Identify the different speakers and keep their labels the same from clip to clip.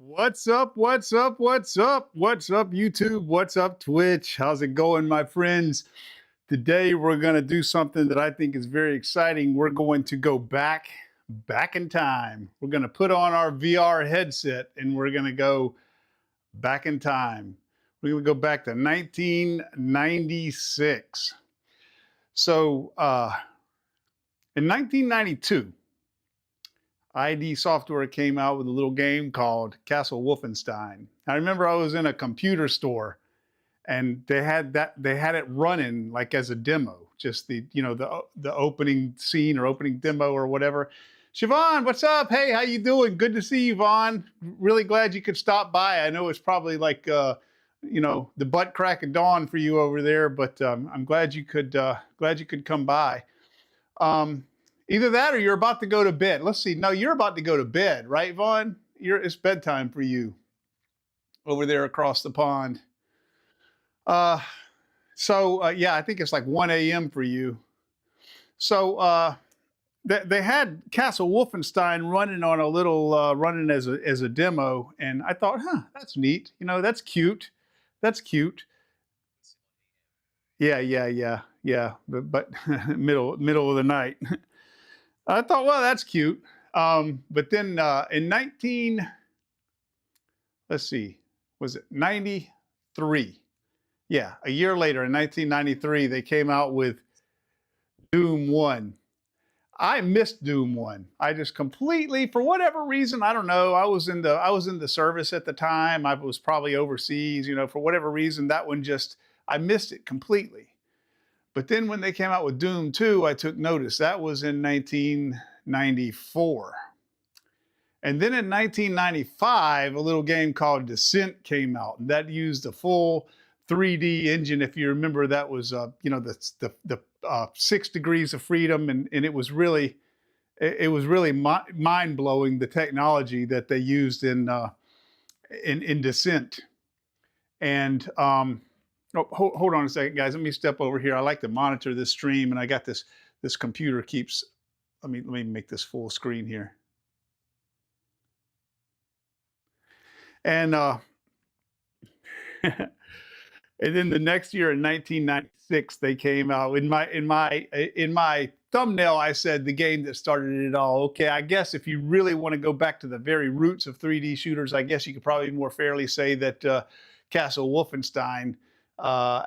Speaker 1: What's up? What's up? What's up? What's up, YouTube? What's up, Twitch? How's it going, my friends? Today, we're going to do something that I think is very exciting. We're going to go back in time. We're going to put on our VR headset and we're going to go back in time. We're going to go back to 1996. So, in 1992, ID Software came out with a little game called Castle Wolfenstein. I remember I was in a computer store and they had it running like as a demo, just the opening scene or opening demo or whatever. Siobhan, what's up? Hey, how you doing? Good to see you, Vaughn. Really glad you could stop by. I know it's probably like the butt crack of dawn for you over there, but I'm glad you could come by. Either that or you're about to go to bed. Let's see. No, you're about to go to bed, right, Vaughn? It's bedtime for you over there across the pond. Yeah, I think it's like 1 a.m. for you. So they had Castle Wolfenstein running on a little running as a demo, and I thought, that's neat. That's cute. That's cute. Yeah. But middle of the night. I thought, well, that's cute. But then in let's see, was it 93? Yeah, a year later in 1993, they came out with Doom 1. I missed Doom 1. I just completely, for whatever reason, I don't know. I was in the service at the time. I was probably overseas, for whatever reason, that one I missed it completely. But then when they came out with Doom 2, I took notice. That was in 1994. And then in 1995, a little game called Descent came out, and that used a full 3D engine. If you remember, that was the 6 degrees of freedom, and it was really mind blowing, the technology that they used in Descent. And oh, hold on a second, guys. Let me step over here. I like to monitor this stream, and I got this computer keeps. Let me make this full screen here. And and then the next year in 1996, they came out. In my thumbnail, I said the game that started it all. Okay, I guess if you really want to go back to the very roots of 3D shooters, I guess you could probably more fairly say that Castle Wolfenstein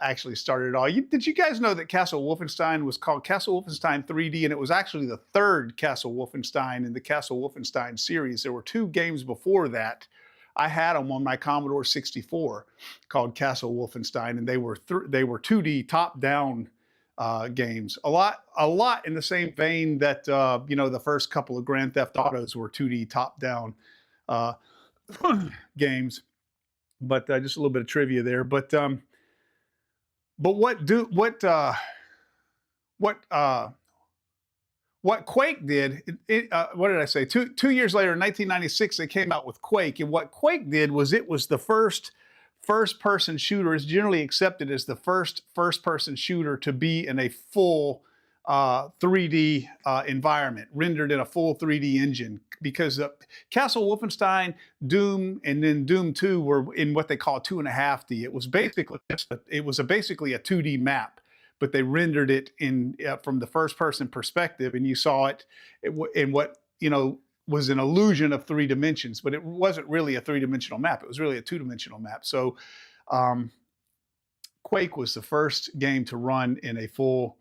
Speaker 1: actually started it all. Did you guys know that Castle Wolfenstein was called Castle Wolfenstein 3D, and it was actually the third Castle Wolfenstein in the Castle Wolfenstein series? There were 2 games before that. I had them on my Commodore 64 called Castle Wolfenstein, and they were 2D top-down games. A lot in the same vein that the first couple of Grand Theft Autos were 2D top-down games. But just a little bit of trivia there. But what Quake did, what did I say? Two years later, in 1996, they came out with Quake. And what Quake did was it was the first-person shooter. It's generally accepted as the first-person shooter to be in a full 3D environment, rendered in a full 3D engine. Because Castle Wolfenstein, Doom, and then Doom 2 were in what they call 2.5D. It was basically a 2D map, but they rendered it in from the first-person perspective, and you saw it in what was an illusion of 3 dimensions, but it wasn't really a 3-dimensional map. It was really a 2-dimensional map. So, Quake was the first game to run in a full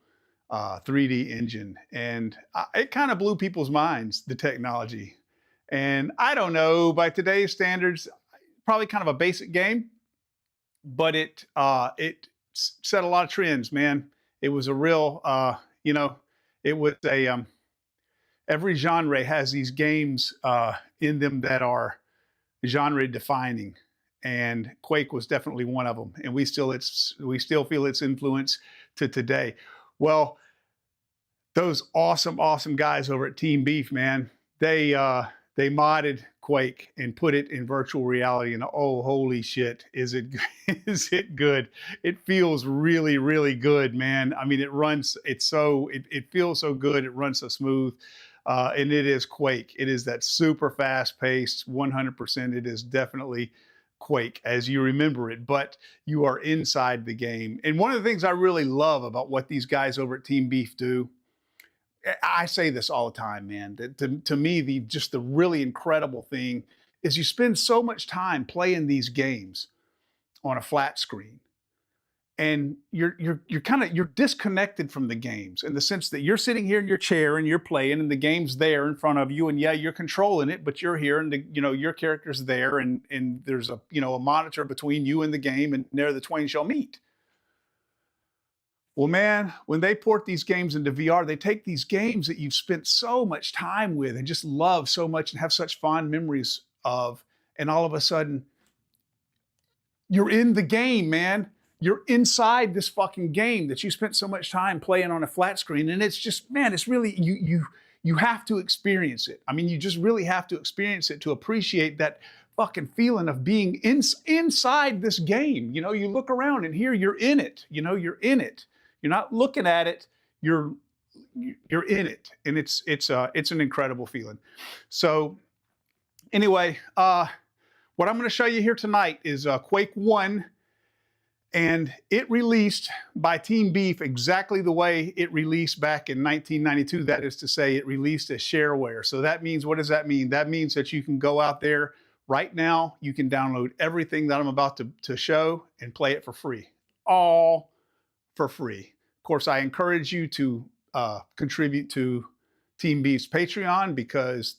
Speaker 1: 3D engine, and it kind of blew people's minds, the technology. And I don't know, by today's standards, probably kind of a basic game, but it set a lot of trends, man. It was a real, it was a every genre has these games in them that are genre defining, and Quake was definitely one of them. And we still feel its influence to today. Well, those awesome guys over at Team Beef, man, they modded Quake and put it in virtual reality, and oh, holy shit, is it good? It feels really good, man. I mean, it feels so good. It runs so smooth. and it is Quake. It is that super fast paced, 100%. It is definitely Quake as you remember it, but you are inside the game. And one of the things I really love about what these guys over at Team Beef do, I say this all the time, man. To me, the really incredible thing is you spend so much time playing these games on a flat screen, and you're disconnected from the games in the sense that you're sitting here in your chair and you're playing, and the game's there in front of you, and yeah, you're controlling it, but you're here, and your character's there, and there's a monitor between you and the game, and there the twain shall meet. Well, man, when they port these games into VR, they take these games that you've spent so much time with and just love so much and have such fond memories of, and all of a sudden, you're in the game, man. You're inside this fucking game that you spent so much time playing on a flat screen, and it's just, man, it's really you have to experience it. I mean, you just really have to experience it to appreciate that fucking feeling of being inside this game. You look around and here you're in it. You're in it. You're not looking at it. You're in it, and it's an incredible feeling. So anyway, what I'm going to show you here tonight is Quake 1, and it released by Team Beef exactly the way it released back in 1992. That is to say, it released as shareware. So that means, what does that mean? That means that you can go out there right now, you can download everything that I'm about to show and play it for free. All for free. Of course, I encourage you to contribute to Team Beef's Patreon, because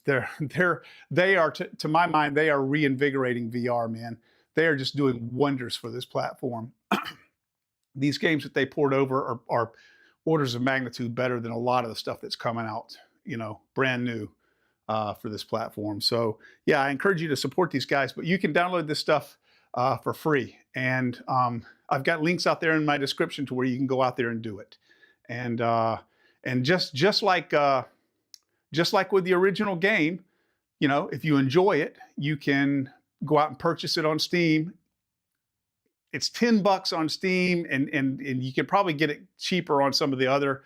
Speaker 1: they are, to my mind, they are reinvigorating VR, man. They are just doing wonders for this platform. These games that they poured over are orders of magnitude better than a lot of the stuff that's coming out, brand new for this platform. So yeah, I encourage you to support these guys, but you can download this stuff for free. And I've got links out there in my description to where you can go out there and do it. And just like with the original game, if you enjoy it, you can go out and purchase it on Steam. It's $10 on Steam, and you can probably get it cheaper on some of the other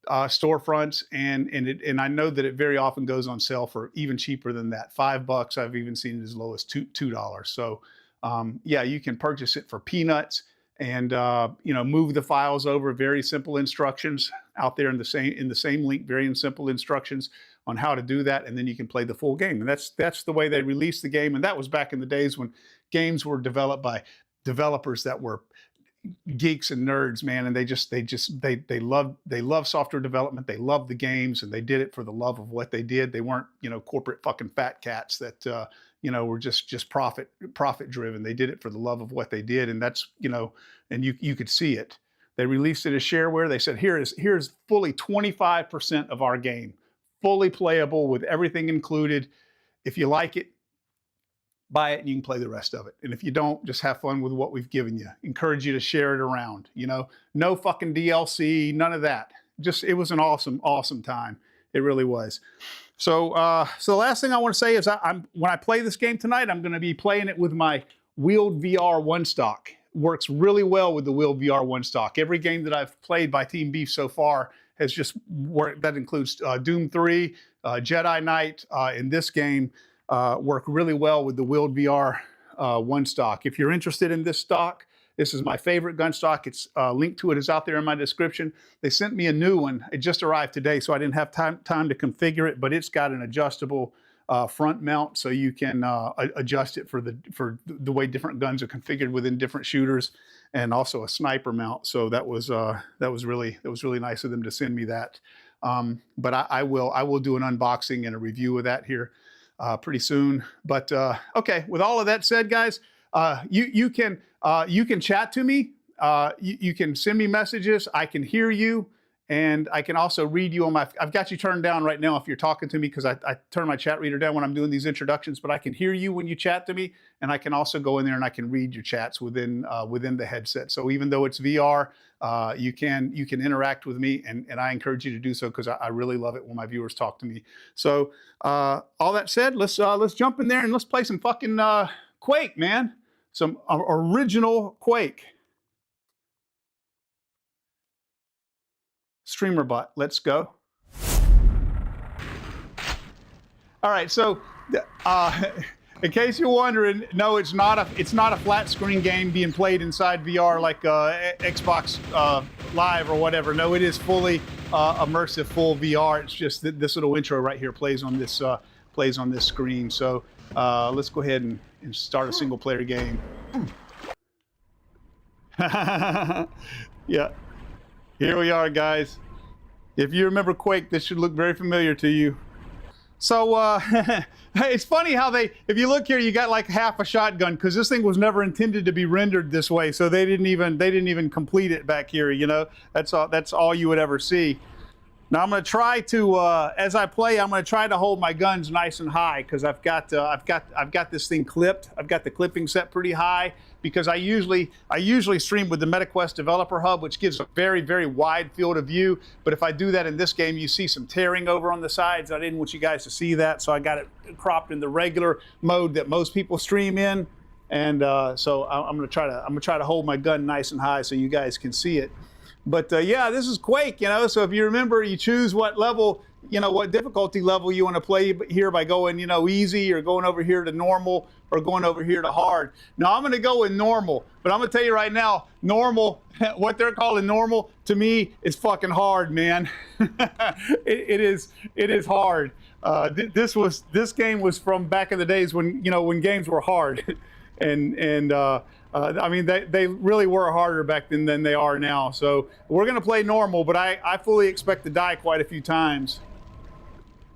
Speaker 1: storefronts. And I know that it very often goes on sale for even cheaper than that. $5. I've even seen it as low as $2. So yeah, you can purchase it for peanuts, and move the files over. Very simple instructions out there in the same link. Very simple instructions on how to do that, and then you can play the full game. And that's the way they released the game. And that was back in the days when games were developed by developers that were geeks and nerds, man. And they love software development. They love the games, and they did it for the love of what they did. They weren't corporate fucking fat cats that were just profit driven. They did it for the love of what they did, and that's and you could see it. They released it as shareware. They said, here's fully 25% of our game, fully playable with everything included. If you like it, buy it and you can play the rest of it. And if you don't, just have fun with what we've given you. Encourage you to share it around. No fucking DLC, none of that. It was an awesome time. It really was. So the last thing I want to say is when I play this game tonight, I'm going to be playing it with my WieldVR Onestock. Works really well with the WieldVR Onestock. Every game that I've played by Team Beef so far has just worked. That includes Doom 3, Jedi Knight, and this game work really well with the WieldVR Onestock. If you're interested in this stock, this is my favorite gun stock. It's linked to it is out there in my description. They sent me a new one. It just arrived today, so I didn't have time to configure it, but it's got an adjustable front mount, so you can adjust it for the way different guns are configured within different shooters, and also a sniper mount. So that was really nice of them to send me that. But I will do an unboxing and a review of that here pretty soon. But okay, with all of that said, guys, you can chat to me. You can send me messages. I can hear you. And I can also read you on I've got you turned down right now if you're talking to me, because I turn my chat reader down when I'm doing these introductions, but I can hear you when you chat to me, and I can also go in there and I can read your chats within the headset. So even though it's VR, you can interact with me, and I encourage you to do so, because I really love it when my viewers talk to me. So all that said, let's jump in there and let's play some fucking Quake, man. Some original Quake. Streamer bot, let's go. All right, so in case you're wondering, no, it's not a flat screen game being played inside VR like Xbox Live or whatever. No, it is fully immersive, full VR. It's just this little intro right here plays on this screen. So let's go ahead and start a single player game. Yeah, here we are, guys. If you remember Quake, this should look very familiar to you. So it's funny how if you look here, you got like half a shotgun because this thing was never intended to be rendered this way. So they didn't even complete it back here. You know, that's all you would ever see. Now I'm going to try to, as I play, I'm going to try to hold my guns nice and high because I've got this thing clipped. I've got the clipping set pretty high because I usually stream with the MetaQuest Developer Hub, which gives a very, very wide field of view. But if I do that in this game, you see some tearing over on the sides. I didn't want you guys to see that, so I got it cropped in the regular mode that most people stream in. And so I'm going to try to hold my gun nice and high so you guys can see it. But yeah, this is Quake, you know, so if you remember, you choose what level, you know, what difficulty level you want to play here by going, you know, easy or going over here to normal or going over here to hard. Now, I'm going to go with normal, but I'm going to tell you right now, normal, what they're calling normal, to me, is fucking hard, man. It is hard. This game was from back in the days when, you know, when games were hard. I mean, they really were harder back then than they are now. So we're going to play normal, but I fully expect to die quite a few times.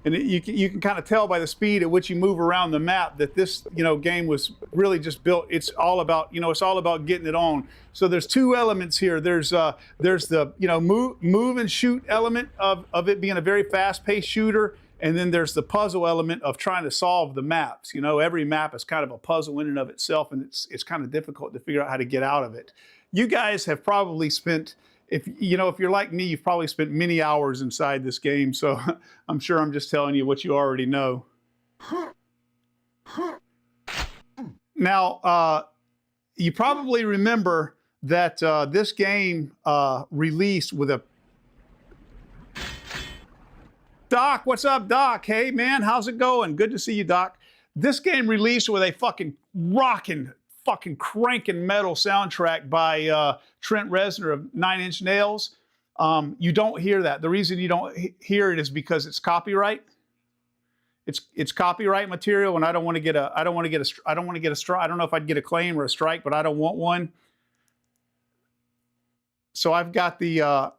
Speaker 1: And you can kind of tell by the speed at which you move around the map that this, you know, game was really just built. It's all about, you know, it's all about getting it on. So there's two elements here. There's the, you know, move and shoot element of it being a very fast-paced shooter. And then there's the puzzle element of trying to solve the maps. You know, every map is kind of a puzzle in and of itself, and it's kind of difficult to figure out how to get out of it. You guys have probably spent, if you're like me, you've probably spent many hours inside this game. So I'm sure I'm just telling you what you already know. Now, you probably remember that this game released with a Doc, what's up, Doc? Hey, man, how's it going? Good to see you, Doc. This game released with a fucking rockin', fucking cranking metal soundtrack by Trent Reznor of Nine Inch Nails. You don't hear that. The reason you don't hear it is because it's copyright. It's copyright material, and I don't want to get a strike. I don't know if I'd get a claim or a strike, but I don't want one. So I've got the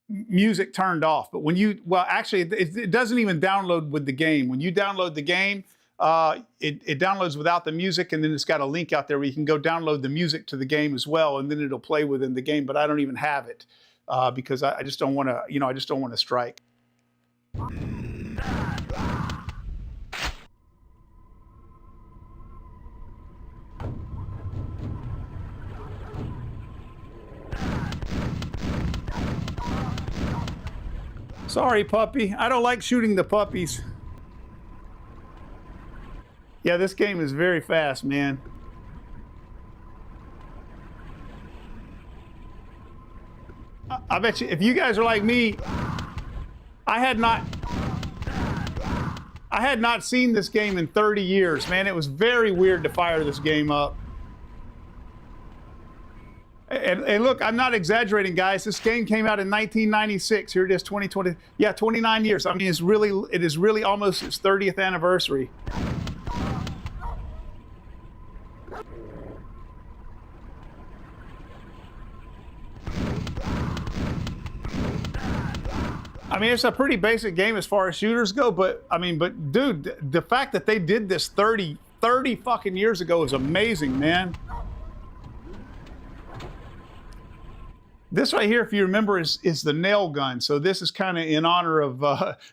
Speaker 1: music turned off. But when you, well, actually, it doesn't even download with the game. When you download the game, it downloads without the music, and then it's got a link out there where you can go download the music to the game as well, and then it'll play within the game. But I don't even have it because I just don't want to, you know, I just don't want to strike. Sorry, puppy. I don't like shooting the puppies. Yeah, this game is very fast, man. I bet you, if you guys are like me, I had not seen this game in 30 years, man. It was very weird to fire this game up. And look, I'm not exaggerating, guys. This game came out in 1996. Here it is, 2020. Yeah, 29 years. I mean, it is really almost its 30th anniversary. I mean, it's a pretty basic game as far as shooters go, but I mean, but dude, the fact that they did this 30 fucking years ago is amazing, man. This right here, if you remember, is the nail gun. So this is kind of in honor of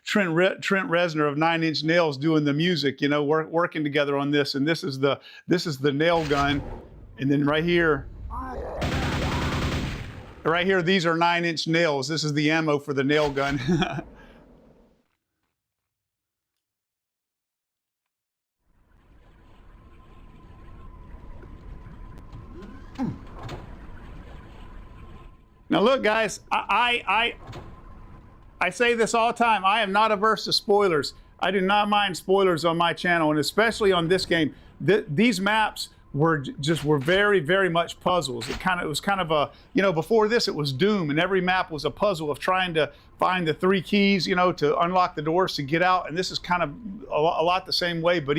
Speaker 1: Trent Reznor of Nine Inch Nails doing the music, you know, working together on this. And this is the nail gun. And then right here, these are 9-inch nails. This is the ammo for the nail gun. Now look, guys, I say this all the time. I am not averse to spoilers. I do not mind spoilers on my channel, and especially on this game. These maps were very, very much puzzles. It was kind of a, you know, before this it was Doom, and every map was a puzzle of trying to find the 3 keys, you know, to unlock the doors to get out. And this is kind of a lot the same way, but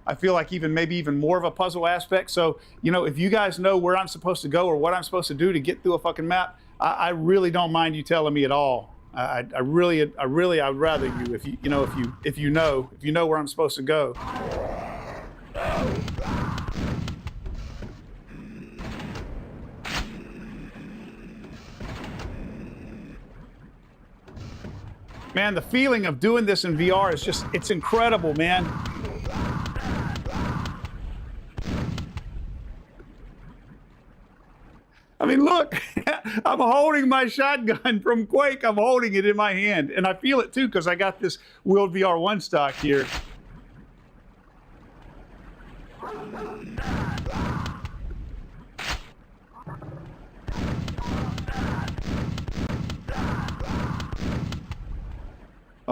Speaker 1: I feel like maybe even more of a puzzle aspect. So, you know, if you guys know where I'm supposed to go or what I'm supposed to do to get through a fucking map, I really don't mind you telling me at all. I'd rather you, if you know where I'm supposed to go. Man, the feeling of doing this in VR is just, it's incredible, man. I mean, look, I'm holding my shotgun from Quake. I'm holding it in my hand. And I feel it too, because I got this WieldVR Onestock here.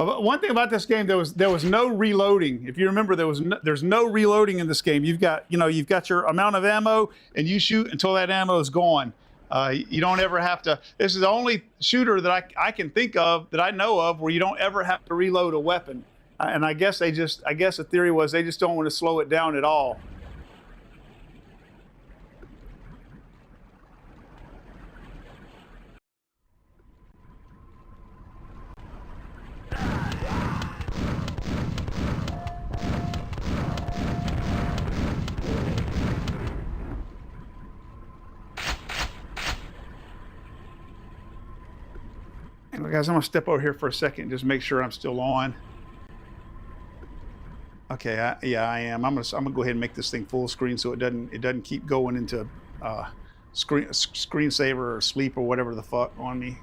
Speaker 1: One thing about this game, there was no reloading. If you remember, there's no reloading in this game. You've got your amount of ammo, and you shoot until that ammo is gone. You don't ever have to. This is the only shooter that I can think of, that I know of, where you don't ever have to reload a weapon. And I guess the theory was they just don't want to slow it down at all. Guys, I'm gonna step over here for a second and just make sure I'm still on. Okay, yeah, I am. I'm gonna go ahead and make this thing full screen so it doesn't keep going into screensaver or sleep or whatever the fuck on me.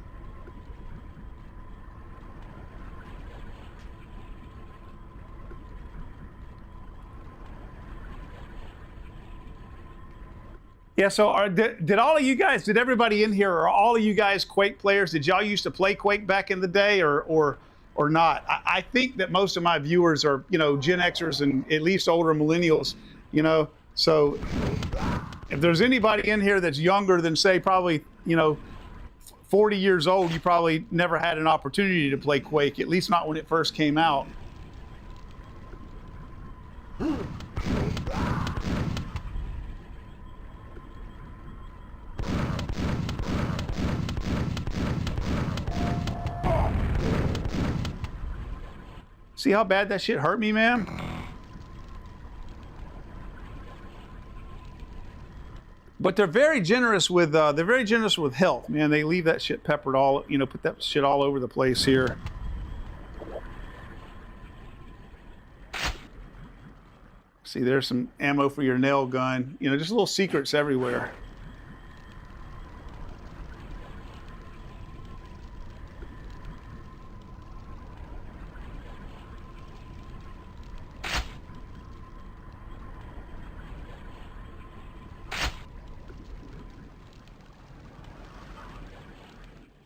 Speaker 1: Yeah, so did all of you guys, did everybody in here, are all of you guys Quake players? Did y'all used to play Quake back in the day, or not? I think that most of my viewers are, you know, Gen Xers and at least older millennials, you know. So if there's anybody in here that's younger than, say, probably, you know, 40 years old, you probably never had an opportunity to play Quake, at least not when it first came out. See how bad that shit hurt me, man? But they're very generous with health, man. They leave that shit peppered all, you know, put that shit all over the place here. See, there's some ammo for your nail gun. You know, just little secrets everywhere.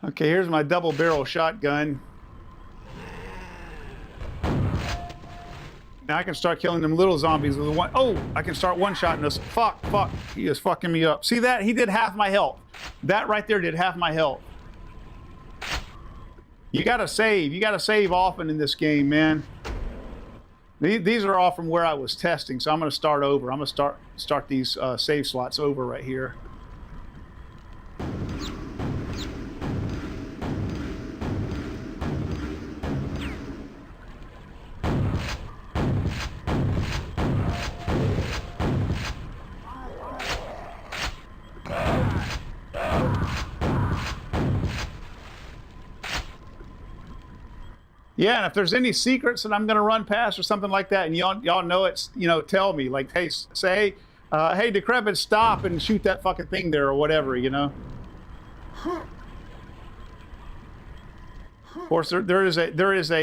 Speaker 1: Okay, here's my double barrel shotgun. Now I can start killing them little zombies with one. Oh, I can start one-shotting this. Fuck. He is fucking me up. See that? He did half my health. That right there did half my health. You gotta save. You gotta save often in this game, man. These are all from where I was testing, so I'm gonna start over. I'm gonna start these save slots over right here. Yeah, and if there's any secrets that I'm going to run past or something like that, and y'all know it's, you know, tell me, like, hey, say, hey, Decrepit, stop and shoot that fucking thing there or whatever, you know. Of course, there is a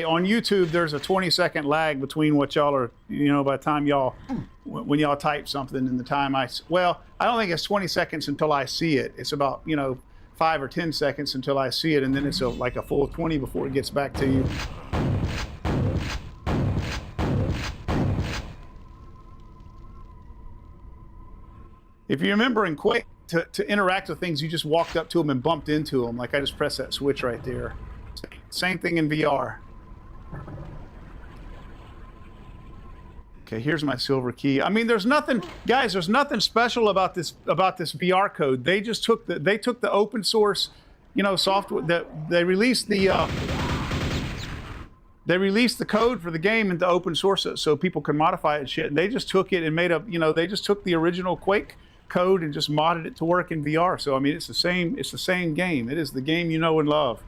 Speaker 1: on YouTube, there's a 20-second lag between what y'all are, you know, by the time y'all, when y'all type something and the time well, I don't think it's 20 seconds until I see it. It's about, you know, 5 or 10 seconds until I see it, and then it's like a full 20 before it gets back to you. If you remember in Quake, to interact with things, you just walked up to them and bumped into them. Like I just pressed that switch right there. Same thing in VR. Okay, here's my silver key. I mean, there's nothing, guys. There's nothing special about this VR code. They just took the open source, you know, software that they released the code for the game into open source so people can modify it and shit. And they just took it and made up, you know, they just took the original Quake code and just modded it to work in VR. So I mean, it's the same game. It is the game you know and love.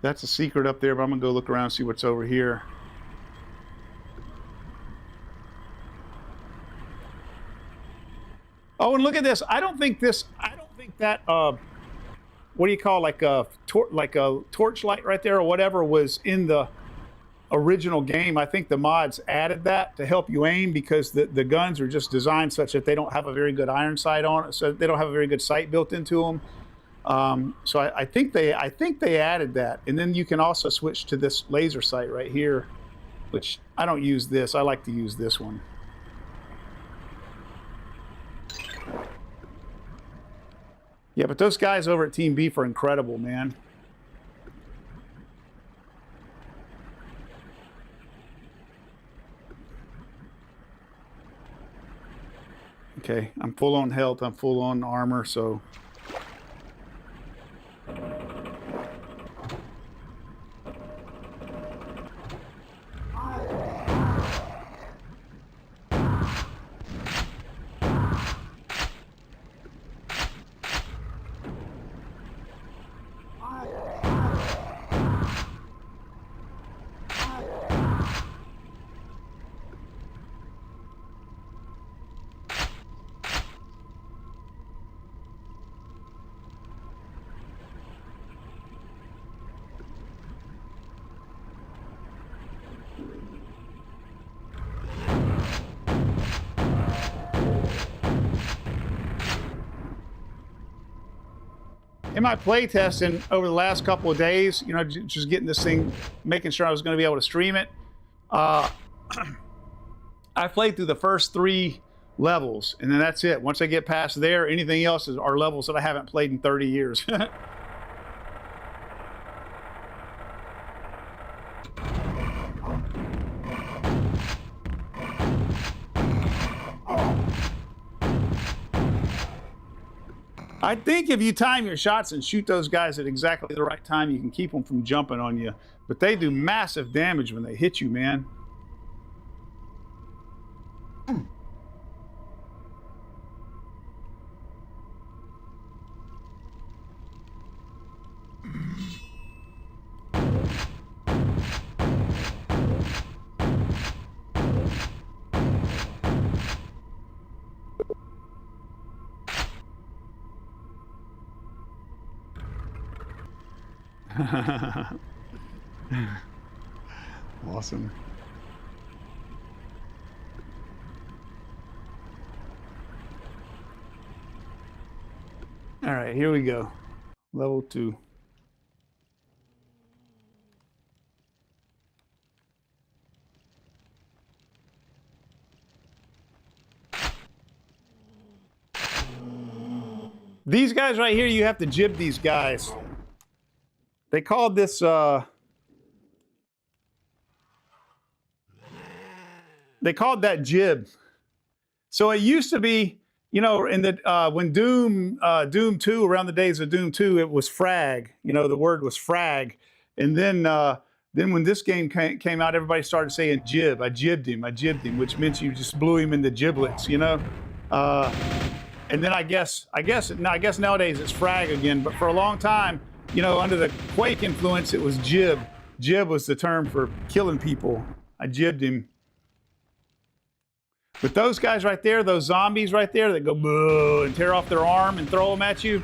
Speaker 1: That's a secret up there, but I'm gonna go look around and see what's over here. Oh, and look at this. I don't think that what do you call, like a torchlight right there or whatever was in the original game. I think the mods added that to help you aim, because the guns are just designed such that they don't have a very good iron sight on it, so they don't have a very good sight built into them. So I think they added that, and then you can also switch to this laser sight right here, which I don't use this. I like to use this one. Yeah, but those guys over at Team Beef are incredible, man. Okay, I'm full on health. I'm full on armor, so. In my play testing over the last couple of days, you know, just getting this thing, making sure I was going to be able to stream it, I played through the first 3 levels, and then that's it. Once I get past there, anything else are levels that I haven't played in 30 years. I think if you time your shots and shoot those guys at exactly the right time, you can keep them from jumping on you. But they do massive damage when they hit you, man. Awesome. All right, here we go. Level 2. These guys right here, you have to jib these guys. They called this, they called that jib. So it used to be, you know, in the when Doom 2, around the days of Doom 2, it was frag. You know, the word was frag. And then when this game came out, everybody started saying jib. I jibbed him, which meant you just blew him into giblets, you know. And then I guess nowadays it's frag again. But for a long time, you know, under the Quake influence, it was jib. Jib was the term for killing people. I jibbed him. But those guys right there, those zombies right there that go boo and tear off their arm and throw them at you,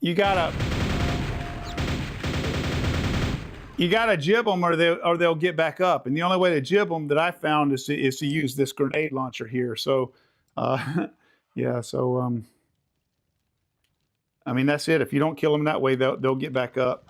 Speaker 1: you gotta jib them or they'll get back up. And the only way to jib them that I found is to use this grenade launcher here. So, yeah. So, I mean, that's it. If you don't kill them that way, they'll get back up.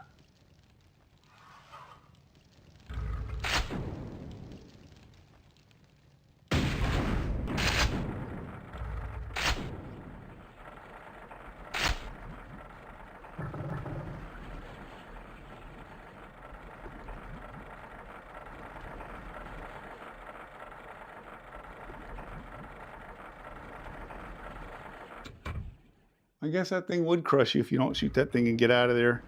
Speaker 1: I guess that thing would crush you if you don't shoot that thing and get out of there.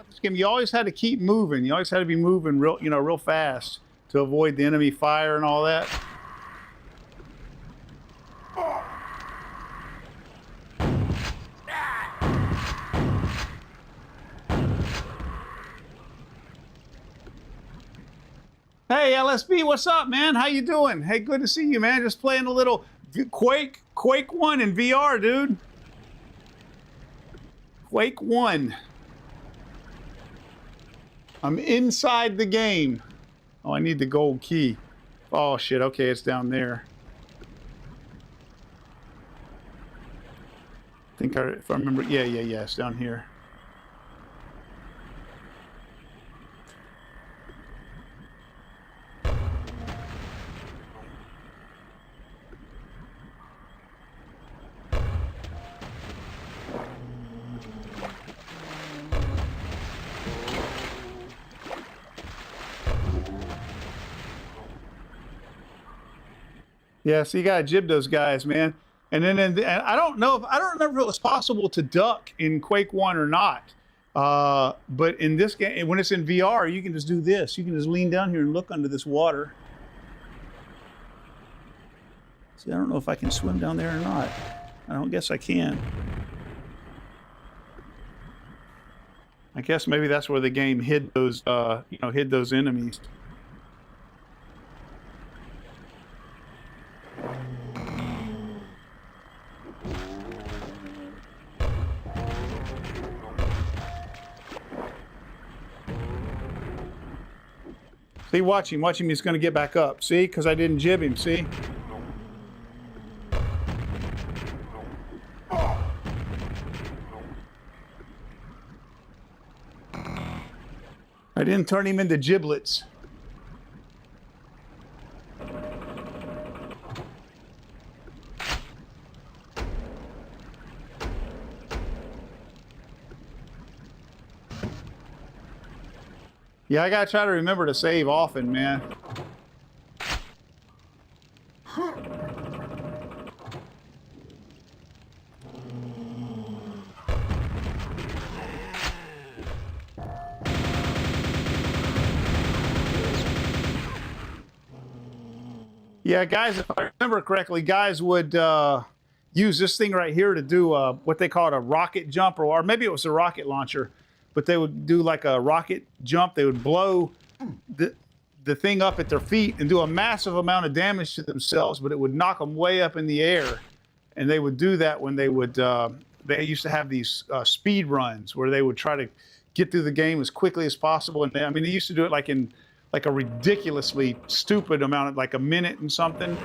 Speaker 1: This game, you always had to keep moving. You always had to be moving real fast to avoid the enemy fire and all that. Hey, LSB, what's up, man? How you doing? Hey, good to see you, man. Just playing a little Quake 1 in VR, dude. Quake 1. I'm inside the game. Oh, I need the gold key. Oh, shit. Okay, it's down there. I think if I remember. Yeah, it's down here. Yeah, so you gotta jib those guys, man. And then and I don't remember if it was possible to duck in Quake 1 or not. But in this game, when it's in VR, you can just do this. You can just lean down here and look under this water. See, I don't know if I can swim down there or not. I don't guess I can. I guess maybe that's where the game hid those, hid those enemies. See, watch him, he's gonna get back up. See, because I didn't jib him, see? I didn't turn him into giblets. Yeah, I gotta try to remember to save often, man. Yeah, guys, if I remember correctly, guys would use this thing right here to do what they called a rocket jump, or maybe it was a rocket launcher. But they would do like a rocket jump. They would blow the thing up at their feet and do a massive amount of damage to themselves, but it would knock them way up in the air. And they would do that when they would, they used to have these speed runs where they would try to get through the game as quickly as possible. And I mean, they used to do it like in like a ridiculously stupid amount of like a minute and something.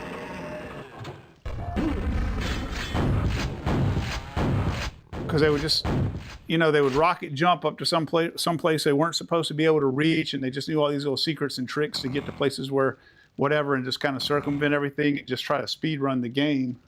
Speaker 1: because they would just, you know, they would rocket jump up to some place they weren't supposed to be able to reach, and they just knew all these little secrets and tricks to get to places where whatever, and just kind of circumvent everything and just try to speed run the game.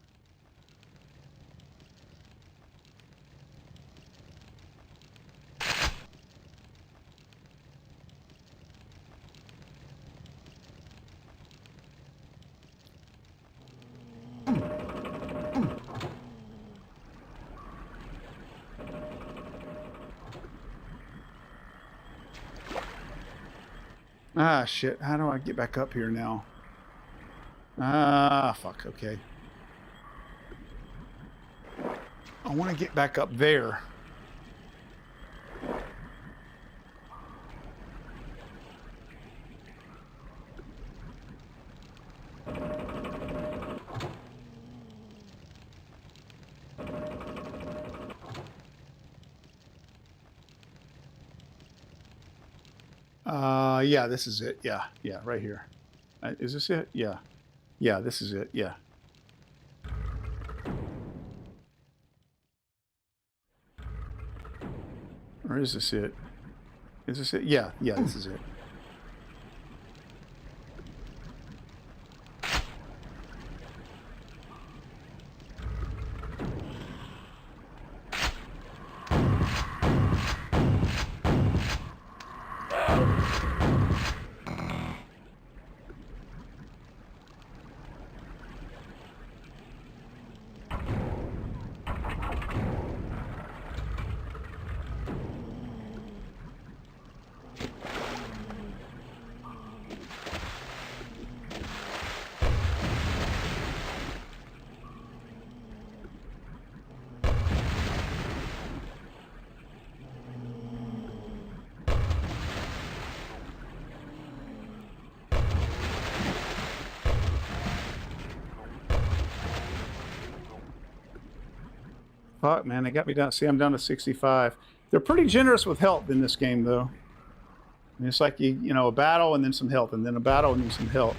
Speaker 1: Ah, shit. How do I get back up here now? Ah, fuck. Okay. I want to get back up there. Yeah, this is it. Yeah, right here. Is this it? Yeah. Yeah, this is it. Yeah. Or is this it? Is this it? Yeah, this is it. Fuck, man, they got me down. See, I'm down to 65. They're pretty generous with health in this game, though. And it's like, you know, a battle and then some health, and then a battle and then some health.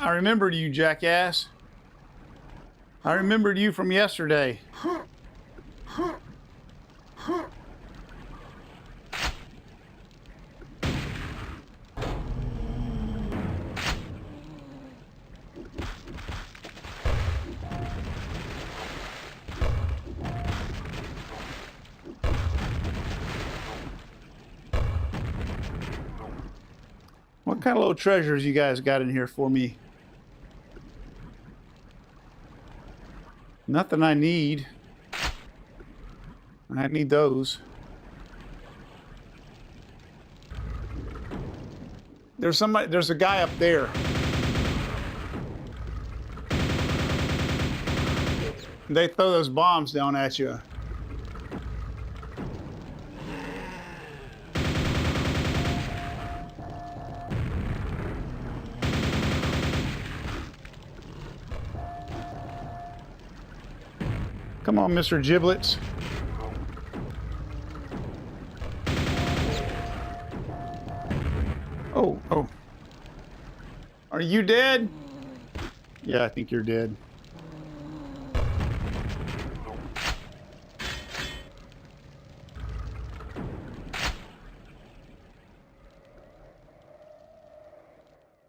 Speaker 1: I remembered you, jackass. I remembered you from yesterday. What kind of little treasures you guys got in here for me? Nothing I need. I need those. There's somebody, there's a guy up there. They throw those bombs down at you. Come on, Mr. Giblets. Oh. Are you dead? Yeah, I think you're dead.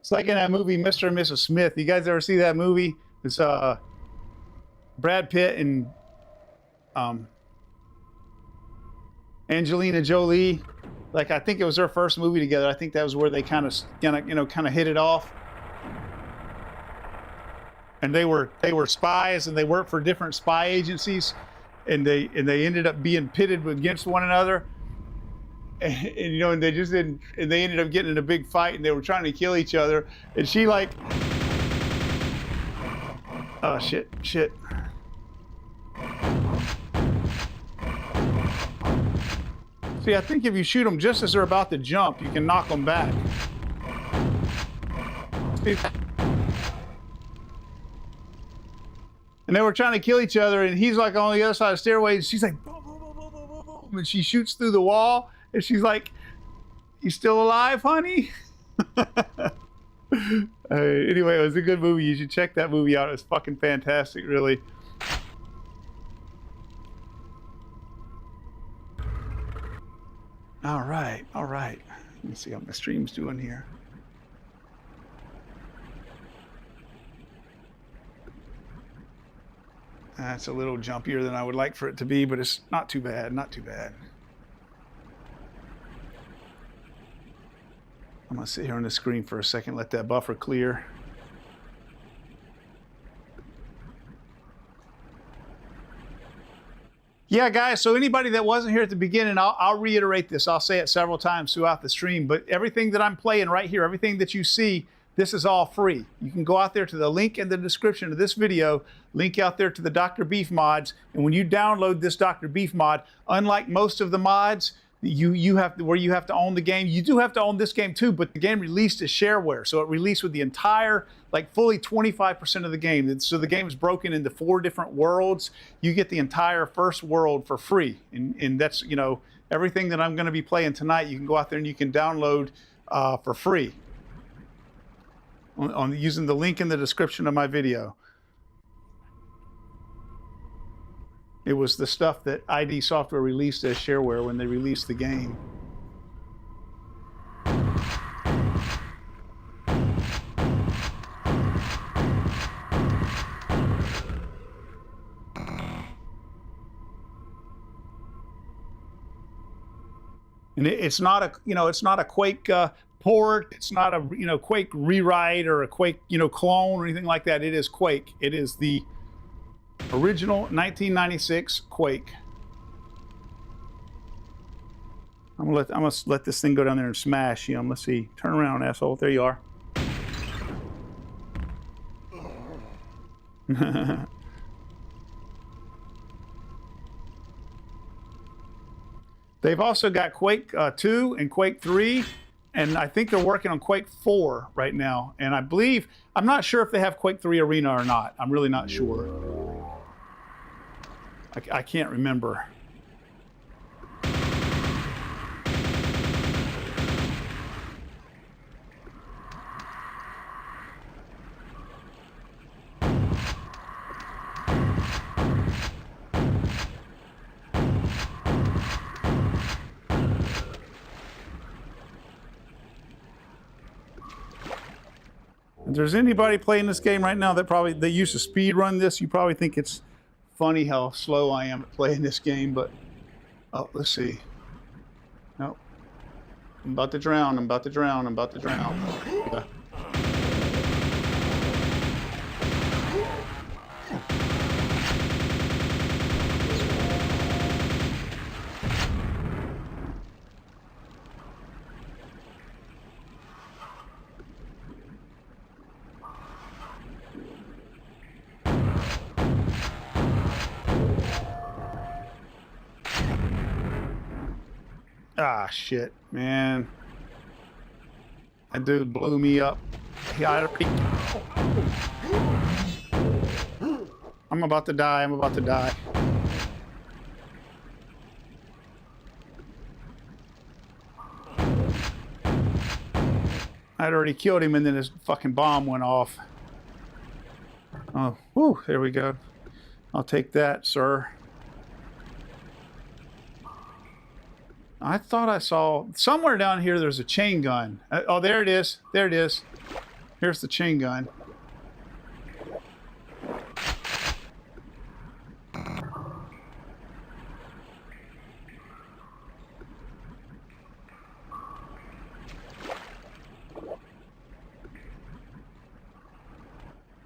Speaker 1: It's like in that movie, Mr. and Mrs. Smith. You guys ever see that movie? It's Brad Pitt and Angelina Jolie. Like, I think it was their first movie together. I think that was where they kind of hit it off. And they were spies, and they worked for different spy agencies, and they ended up being pitted against one another. And you know, and they just didn't. And they ended up getting in a big fight, and they were trying to kill each other. And she, like, Oh, shit, shit. See, I think if you shoot them just as they're about to jump, you can knock them back. See? And they were trying to kill each other, and he's like on the other side of the stairway, and she's like, boom, boom, boom, boom, boom, boom, boom, and she shoots through the wall, and she's like, "You still alive, honey?" Anyway, it was a good movie. You should check that movie out. It was fucking fantastic, really. All right, all right. Let me see how my stream's doing here. That's a little jumpier than I would like for it to be, but it's not too bad, not too bad. I'm gonna sit here on the screen for a second, let that buffer clear. Yeah, guys, so anybody that wasn't here at the beginning, I'll reiterate this. I'll say it several times throughout the stream, but everything that I'm playing right here, everything that you see, this is all free. You can go out there to the link in the description of this video, link out there to the Dr. Beef mods, and when you download this Dr. Beef mod, unlike most of the mods, you have to own the game. You do have to own this game too, but the game released as shareware, so it released with the entire, like fully 25% of the game. So the game is broken into 4 different worlds. You get the entire first world for free, and that's, you know, everything that I'm going to be playing tonight. You can go out there and you can download for free on using the link in the description of my video. It was the stuff that ID Software released as shareware when they released the game. And it's not a, you know, it's not a Quake port. It's not a, you know, Quake rewrite or a Quake, you know, clone or anything like that. It is Quake. It is the original 1996 Quake. I'm gonna let this thing go down there and smash him. Let's see. Turn around, asshole. There you are. They've also got Quake 2 and Quake 3, and I think they're working on Quake 4 right now. And I believe, I'm not sure if they have Quake 3 Arena or not. I'm really not sure. I can't remember. If there's anybody playing this game right now that they used to speed run this, you probably think it's funny how slow I am at playing this game, but oh, let's see. Nope. I'm about to drown. I'm about to drown. I'm about to drown. Yeah. Ah, shit, man. That dude blew me up. I'm about to die. I'm about to die. I'd already killed him, and then his fucking bomb went off. Oh, whew, there we go. I'll take that, sir. I thought I saw somewhere down here there's a chain gun. Oh, there it is. There it is. Here's the chain gun.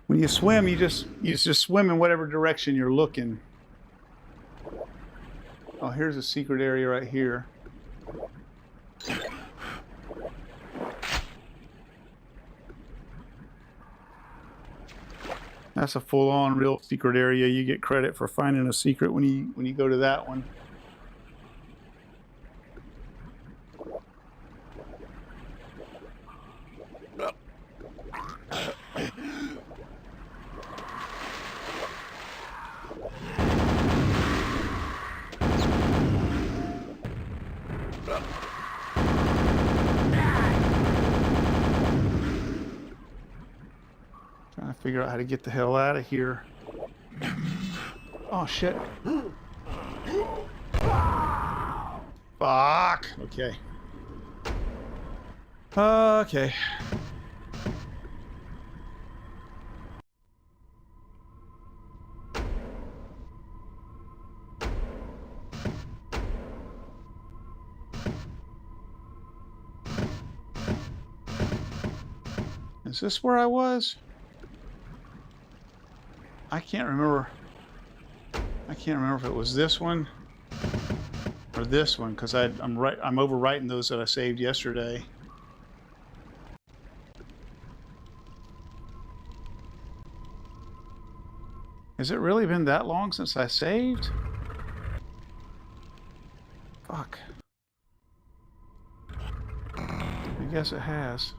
Speaker 1: When you swim, you just swim in whatever direction you're looking. Oh, here's a secret area right here. That's a full-on real secret area. You get credit for finding a secret when you go to that one. Trying to figure out how to get the hell out of here. Oh shit. Fuck. Okay. Okay. Is this where I was? I can't remember. I can't remember if it was this one or this one, because I'm overwriting those that I saved yesterday. Has it really been that long since I saved? Fuck. I guess it has.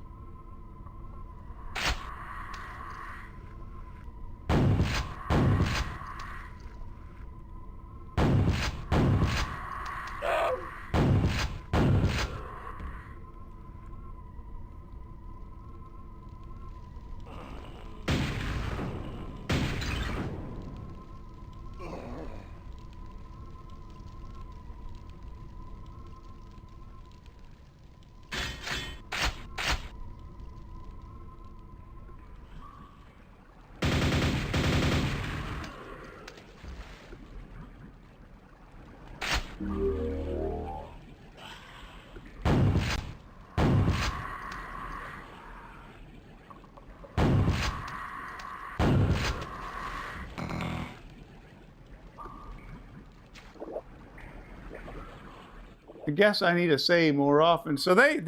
Speaker 1: I guess I need to save more often. So they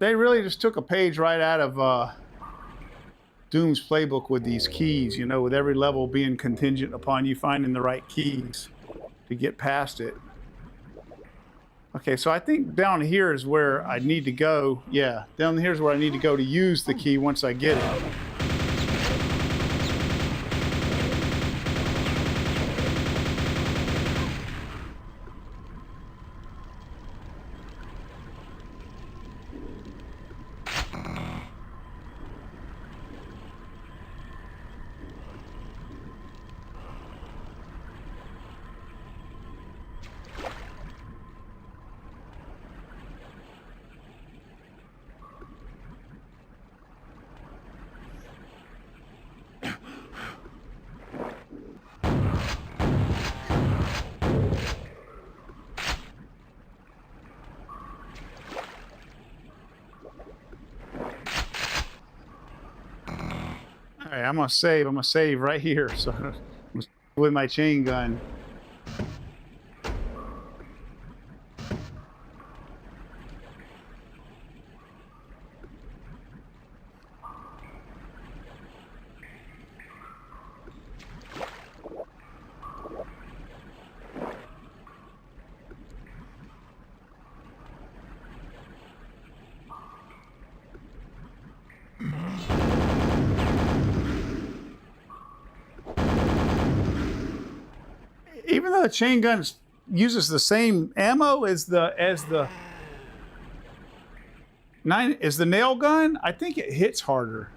Speaker 1: really just took a page right out of Doom's playbook with these keys, you know, with every level being contingent upon you finding the right keys to get past it. Okay, so I think down here is where I need to go. Yeah, down here is where I need to go to use the key once I get it. All right, I'm gonna save right here. So with my chain gun. Even though the chain gun uses the same ammo as the nail gun, I think it hits harder.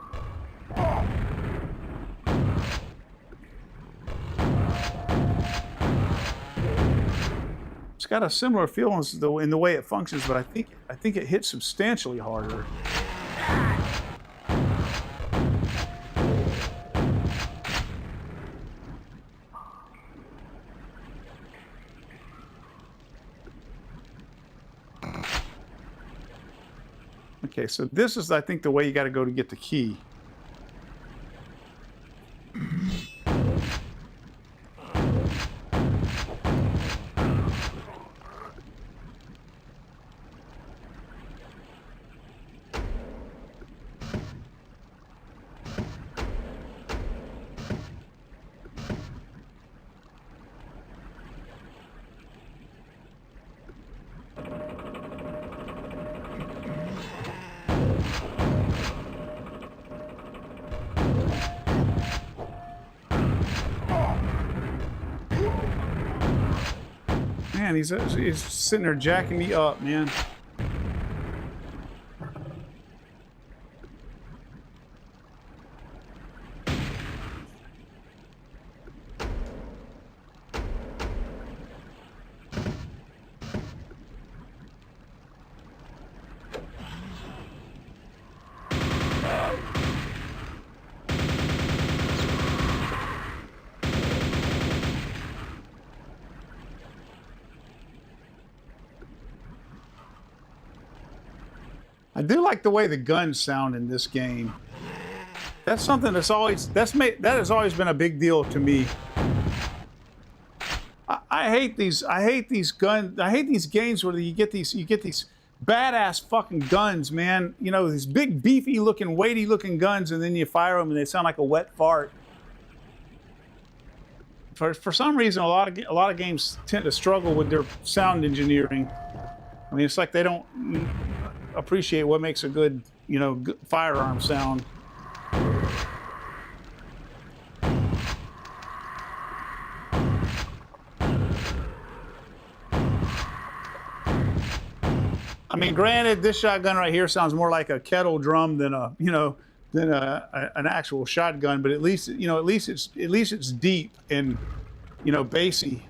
Speaker 1: It's got a similar feel in the way it functions, but I think it hits substantially harder. Okay, so this is, I think, the way you got to go to get the key. Man, he's sitting there jacking me up, man. I do like the way the guns sound in this game. That's something that's always that has always been a big deal to me. I hate these guns. I hate these games where you get these badass fucking guns, man. You know, these big beefy looking, weighty looking guns, and then you fire them and they sound like a wet fart. For some reason, a lot of games tend to struggle with their sound engineering. I mean, it's like they don't appreciate what makes a good, you know, firearm sound. I mean, granted, this shotgun right here sounds more like a kettle drum than a, you know, than an actual shotgun. But at least, you know, at least it's deep and, you know, bassy.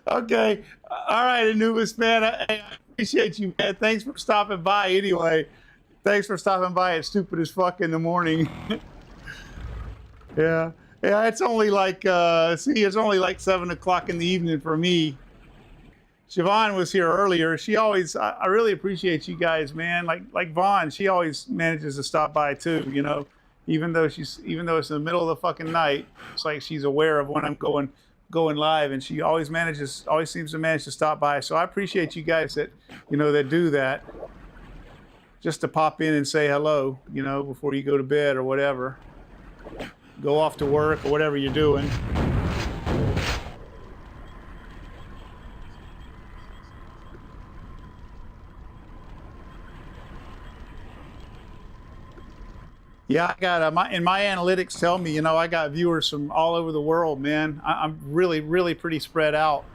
Speaker 1: Okay. All right, Anubis, man. I appreciate you, man. Thanks for stopping by anyway. Thanks for stopping by at Stupid as Fuck in the morning. Yeah. Yeah, it's only like, it's only like 7 o'clock in the evening for me. Siobhan was here earlier. She always, I really appreciate you guys, man. Like Vaughn, she always manages to stop by too, you know, even though it's in the middle of the fucking night. It's like she's aware of when I'm going live, and she always seems to manage to stop by. So I appreciate you guys that, you know, that do that just to pop in and say hello, you know, before you go to bed or whatever. Go off to work or whatever you're doing. Yeah, I got my analytics tell me, you know, I got viewers from all over the world, man. I'm really pretty spread out.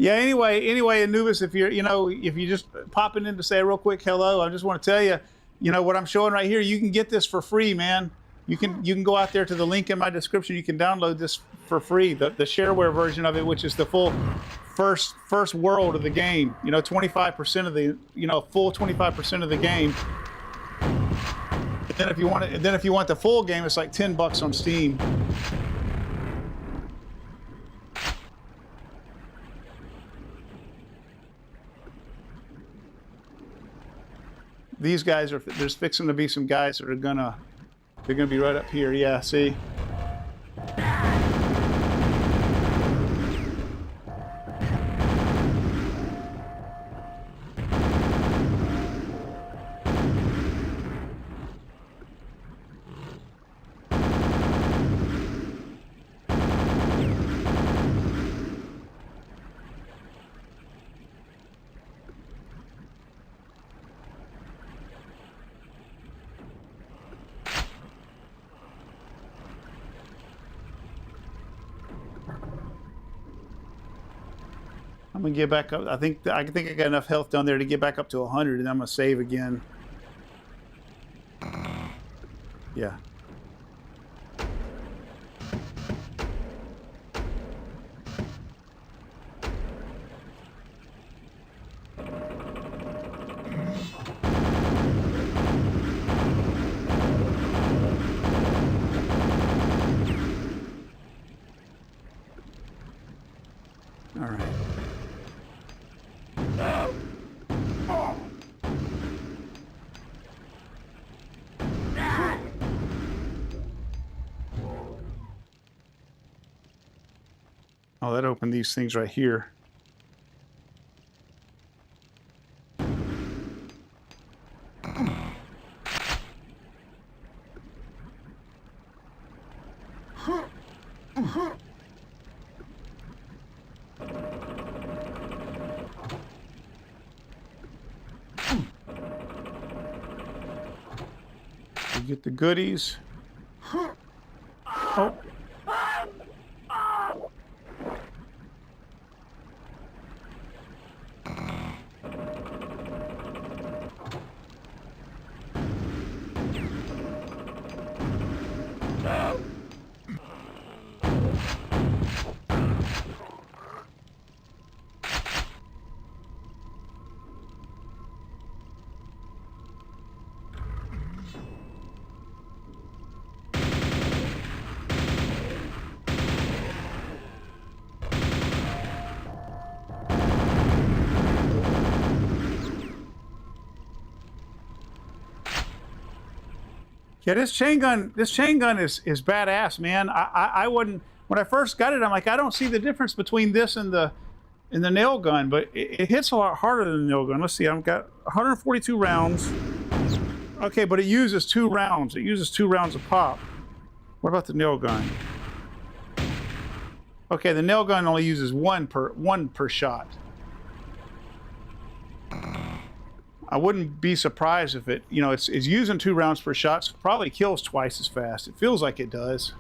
Speaker 1: Yeah, anyway, Anubis, if you're just popping in to say a real quick hello, I just want to tell you, you know, what I'm showing right here, you can get this for free, man. You can go out there to the link in my description. You can download this for free, the shareware version of it, which is the full first world of the game. You know, 25% of the, you know, full 25% of the game. And then if you want the full game, it's like $10 on Steam. These guys there's fixing to be some guys that are gonna be right up here. Yeah, see. I'm gonna get back up. I think I got enough health down there to get back up to 100, and I'm gonna save again. Yeah. All right. Oh, that opened these things right here. You get the goodies. Oh. Yeah, this chain gun is badass, man. I wouldn't, when I first got it, I'm like, I don't see the difference between this and the nail gun, but it hits a lot harder than the nail gun. Let's see, I've got 142 rounds. Okay, but it uses 2 rounds. It uses 2 rounds of pop. What about the nail gun? Okay, the nail gun only uses one per shot. I wouldn't be surprised if it, you know, it's using 2 rounds per shot, so it probably kills twice as fast. It feels like it does.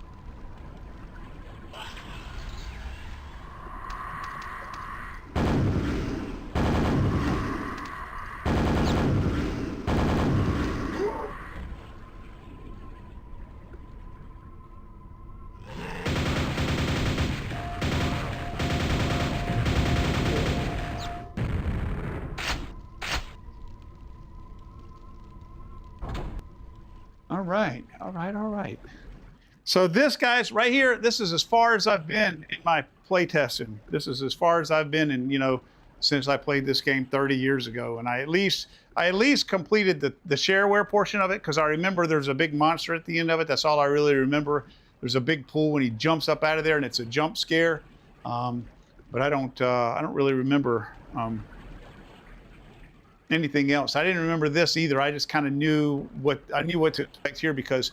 Speaker 1: All right. So this, guys, right here, this is as far as I've been in my play testing. This is as far as I've been in, you know, since I played this game 30 years ago. And I at least completed the shareware portion of it, because I remember there's a big monster at the end of it. That's all I really remember. There's a big pool when he jumps up out of there, and it's a jump scare. But I don't really remember anything else. I didn't remember this either. I just kind of knew what to expect here, because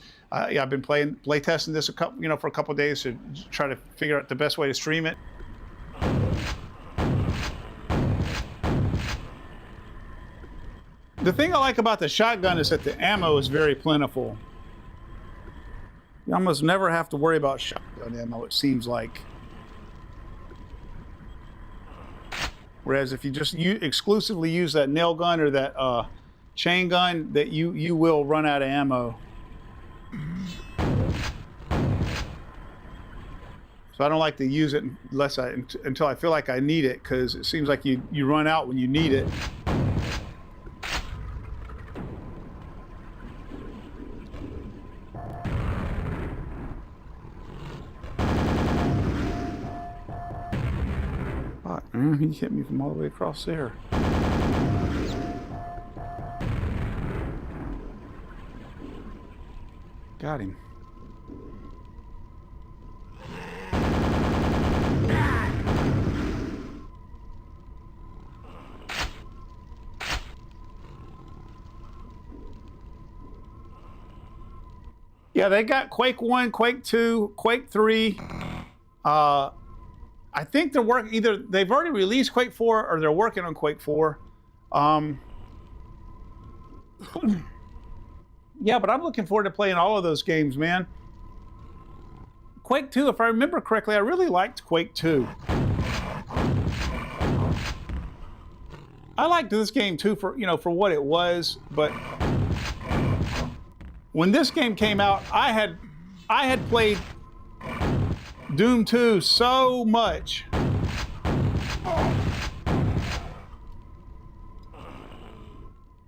Speaker 1: yeah, I've been play testing this for a couple of days to try to figure out the best way to stream it. The thing I like about the shotgun is that the ammo is very plentiful. You almost never have to worry about shotgun ammo, it seems like. Whereas if you just exclusively use that nail gun or that chain gun, that you will run out of ammo. So I don't like to use it until I feel like I need it, because it seems like you run out when you need it. He hit me from all the way across there. Got him. Yeah, they got Quake 1, Quake 2, Quake 3. I think they're either they've already released Quake 4 or they're working on Quake 4. Yeah, but I'm looking forward to playing all of those games, man. Quake 2, if I remember correctly, I really liked Quake 2. I liked this game too for what it was, but when this game came out, I had played Doom 2 so much.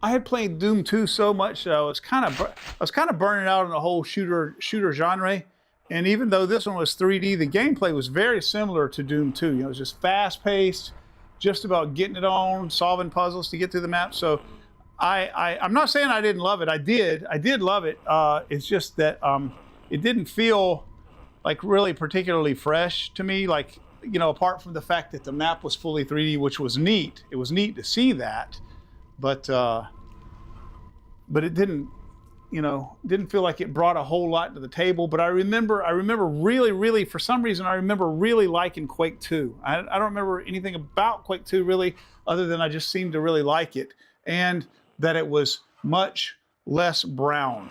Speaker 1: I had played Doom 2 so much that I was kind of burning out on the whole shooter genre. And even though this one was 3D, the gameplay was very similar to Doom 2. You know, it was just fast-paced, just about getting it on, solving puzzles to get through the map. So I'm not saying I didn't love it. I did love it. It's just that it didn't feel like really particularly fresh to me. Like, you know, apart from the fact that the map was fully 3D, which was neat. It was neat to see that, but it didn't, you know, didn't feel like it brought a whole lot to the table. But I remember really, for some reason, I remember really liking Quake 2. I don't remember anything about Quake 2 really, other than I just seemed to really like it, and that it was much less brown.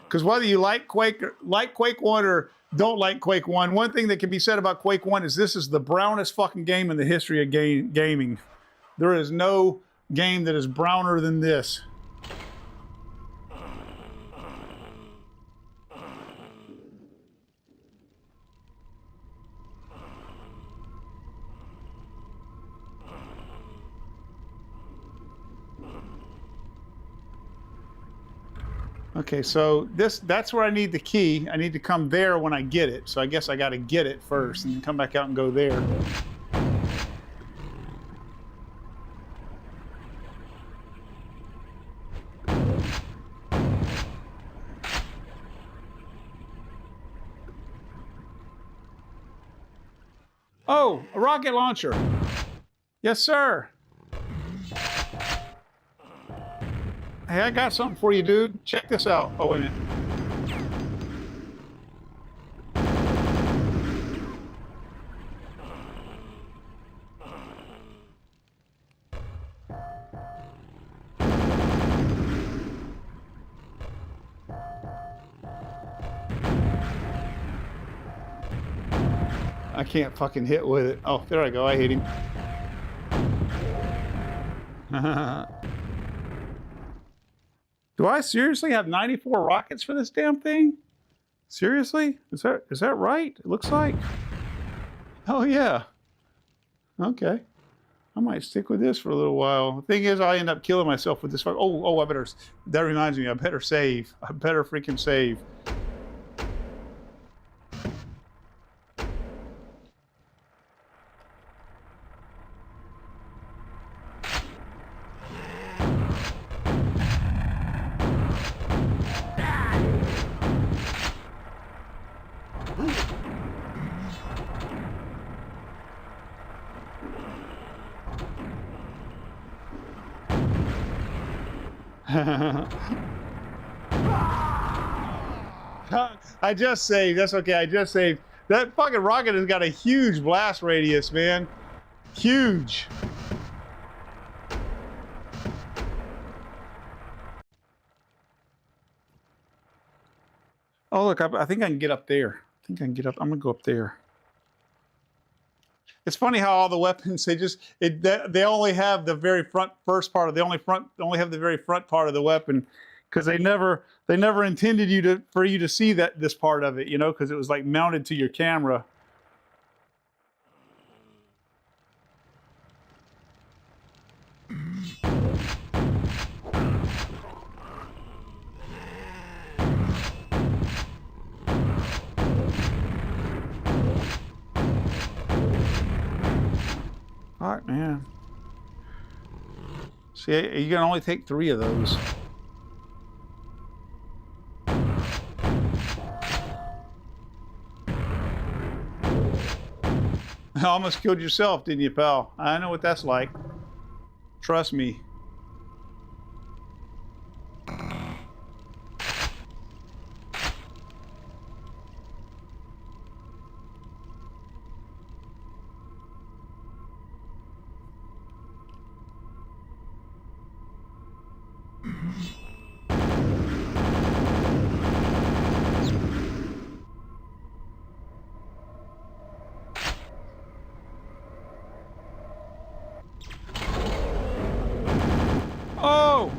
Speaker 1: Because whether you like Quake 1 or don't like Quake 1, one thing that can be said about Quake 1 is this is the brownest fucking game in the history of gaming. There is no game that is browner than this. Okay, so that's where I need the key. I need to come there when I get it. So I guess I got to get it first and then come back out and go there. Oh, a rocket launcher. Yes, sir. Hey, I got something for you, dude. Check this out. Oh, wait a minute. I can't fucking hit with it. Oh, there I go. I hit him. Do I seriously have 94 rockets for this damn thing? Seriously? Is that right? It looks like. Oh yeah. Okay. I might stick with this for a little while. The thing is, I end up killing myself with this. Oh, I better. That reminds me. I better save. I better freaking save. I just saved. That's okay. I just saved. That fucking rocket has got a huge blast radius, man. Huge. Oh, look, I think I can get up there. I think I can get up. I'm going to go up there. It's funny how all the weapons, they only have the very first part of, they only have the very front part of the weapon, because they never intended for you to see this part of it, you know, because it was like mounted to your camera. All right, man. See, you can only take 3 of those. You almost killed yourself, didn't you, pal? I know what that's like. Trust me. Oh!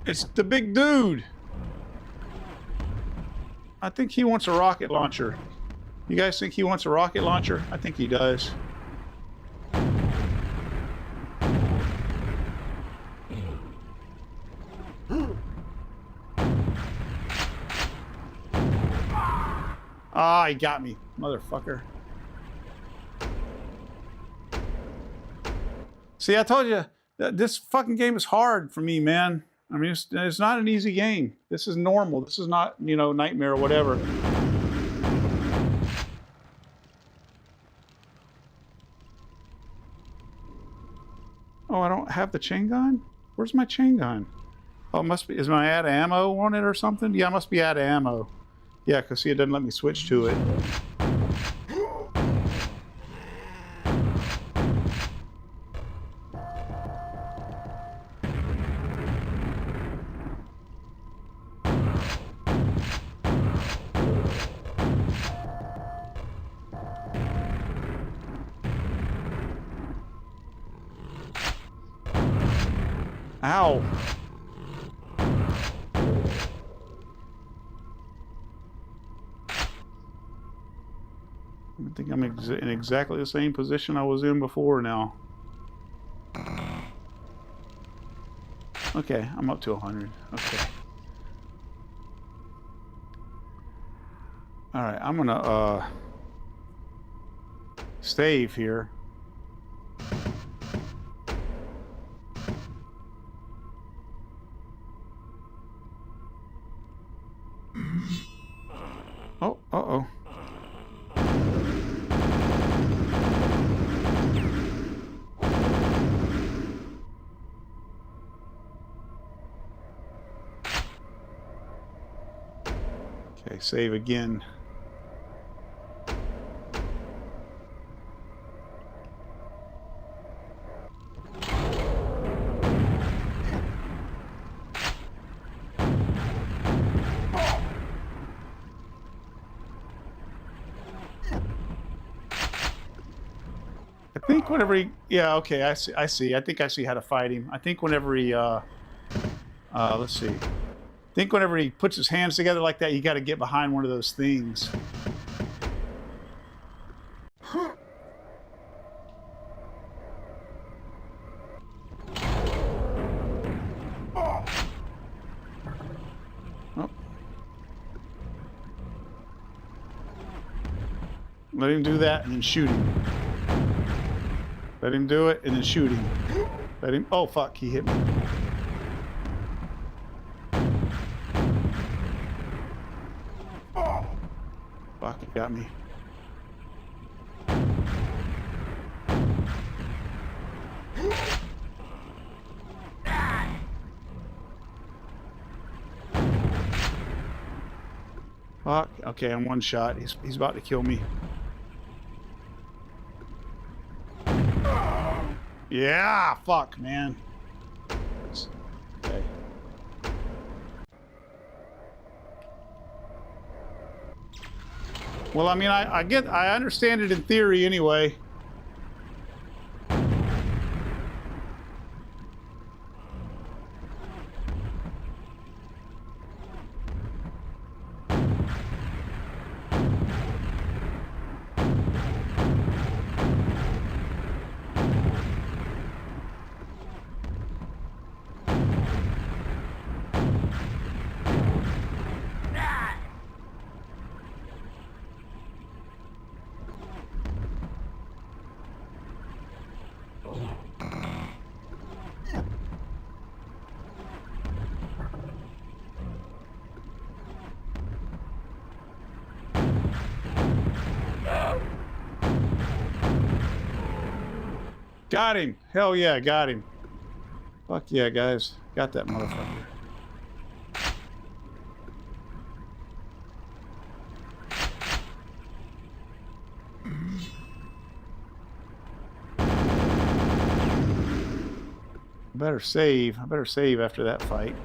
Speaker 1: It's the big dude. I think he wants a rocket launcher. You guys think he wants a rocket launcher? I think he does. Ah, he got me, motherfucker. See, I told you that this fucking game is hard for me, man. I mean, it's not an easy game. This is normal. This is not, you know, Nightmare or whatever. Oh, I don't have the chain gun? Where's my chain gun? Oh, it must be, is my add ammo on it or something? Yeah, it must be add ammo. Yeah, because see, it doesn't let me switch to it. Ow. I think I'm in exactly the same position I was in before now. Okay, I'm up to 100. Okay. Alright, I'm gonna save here. Oh, uh-oh. Okay, save again. I think whenever he, yeah, okay, I see. I think I see how to fight him. I think whenever he, let's see. I think whenever he puts his hands together like that, you got to get behind one of those things. Oh. Let him do that and then shoot him. Let him do it and then shoot him. Let him, oh fuck, he hit me. Fuck, he got me. Fuck, okay, I'm one shot. He's about to kill me. Yeah, fuck, man. Okay. Well, I mean, I understand it in theory anyway. Got him. Hell yeah, got him. Fuck yeah, guys. Got that motherfucker. Better save. I better save after that fight.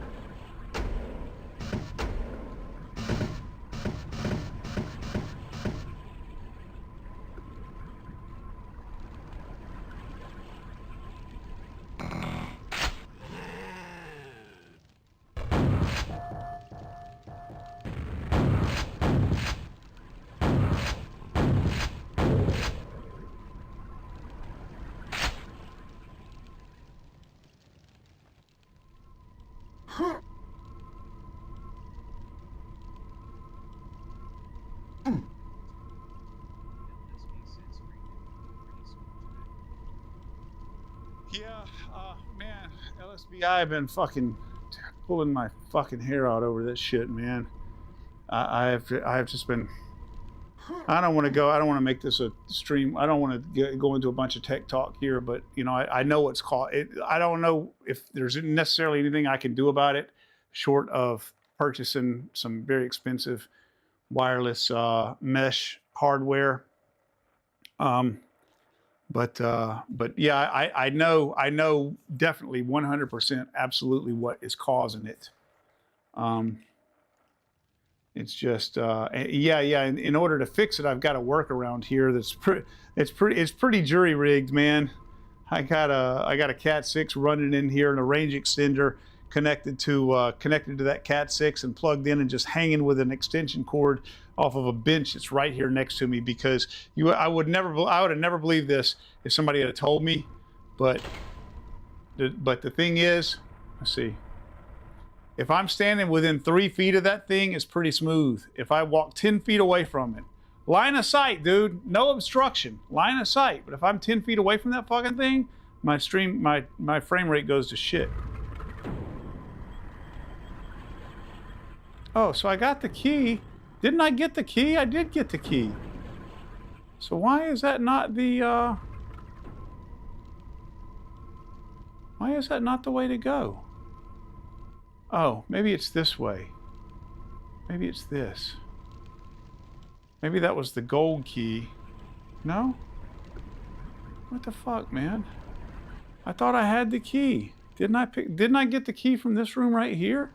Speaker 1: Yeah, man, LSBI, I've been fucking pulling my fucking hair out over this shit, man. I've just been I don't want to go. I don't want to make this a stream. I don't want to go into a bunch of tech talk here, but you know, I know it's called. I don't know if there's necessarily anything I can do about it, short of purchasing some very expensive wireless mesh hardware. But yeah, I know definitely 100% absolutely what is causing it. It's just yeah. In order to fix it, I've got a workaround here that's it's pretty jury rigged, man. I got a Cat 6 running in here and a range extender connected to that Cat 6 and plugged in and just hanging with an extension cord off of a bench that's right here next to me, because I would have never believed this if somebody had told me, but the thing is, let's see. If I'm standing within 3 feet of that thing, it's pretty smooth. If I walk 10 feet away from it, line of sight, dude, no obstruction, line of sight. But if I'm 10 feet away from that fucking thing, my frame rate goes to shit. Oh, so I got the key. Didn't I get the key? I did get the key. So why is that not the, why is that not the way to go? Oh, maybe it's this way. Maybe it's this. Maybe that was the gold key. No? What the fuck, man? I thought I had the key. Didn't I get the key from this room right here?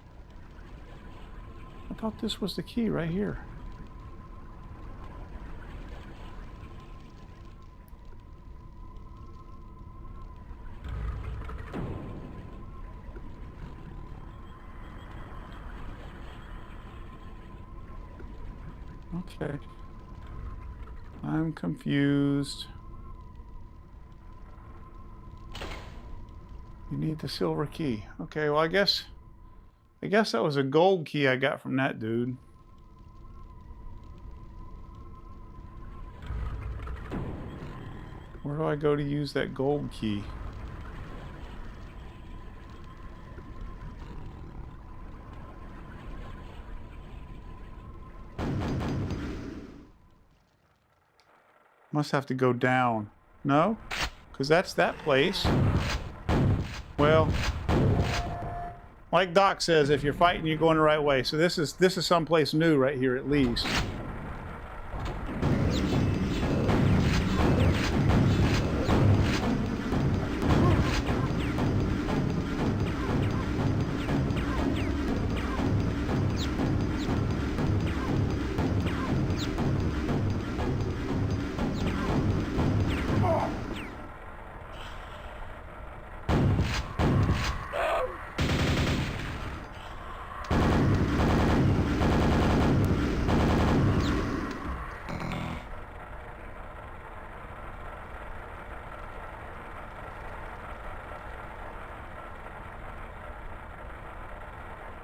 Speaker 1: I thought this was the key right here. Okay. I'm confused. You need the silver key. Okay, well I guess that was a gold key I got from that dude. Where do I go to use that gold key? Must have to go down. No? Because that's that place. Well, like Doc says, if you're fighting, you're going the right way. So this is someplace new right here at least.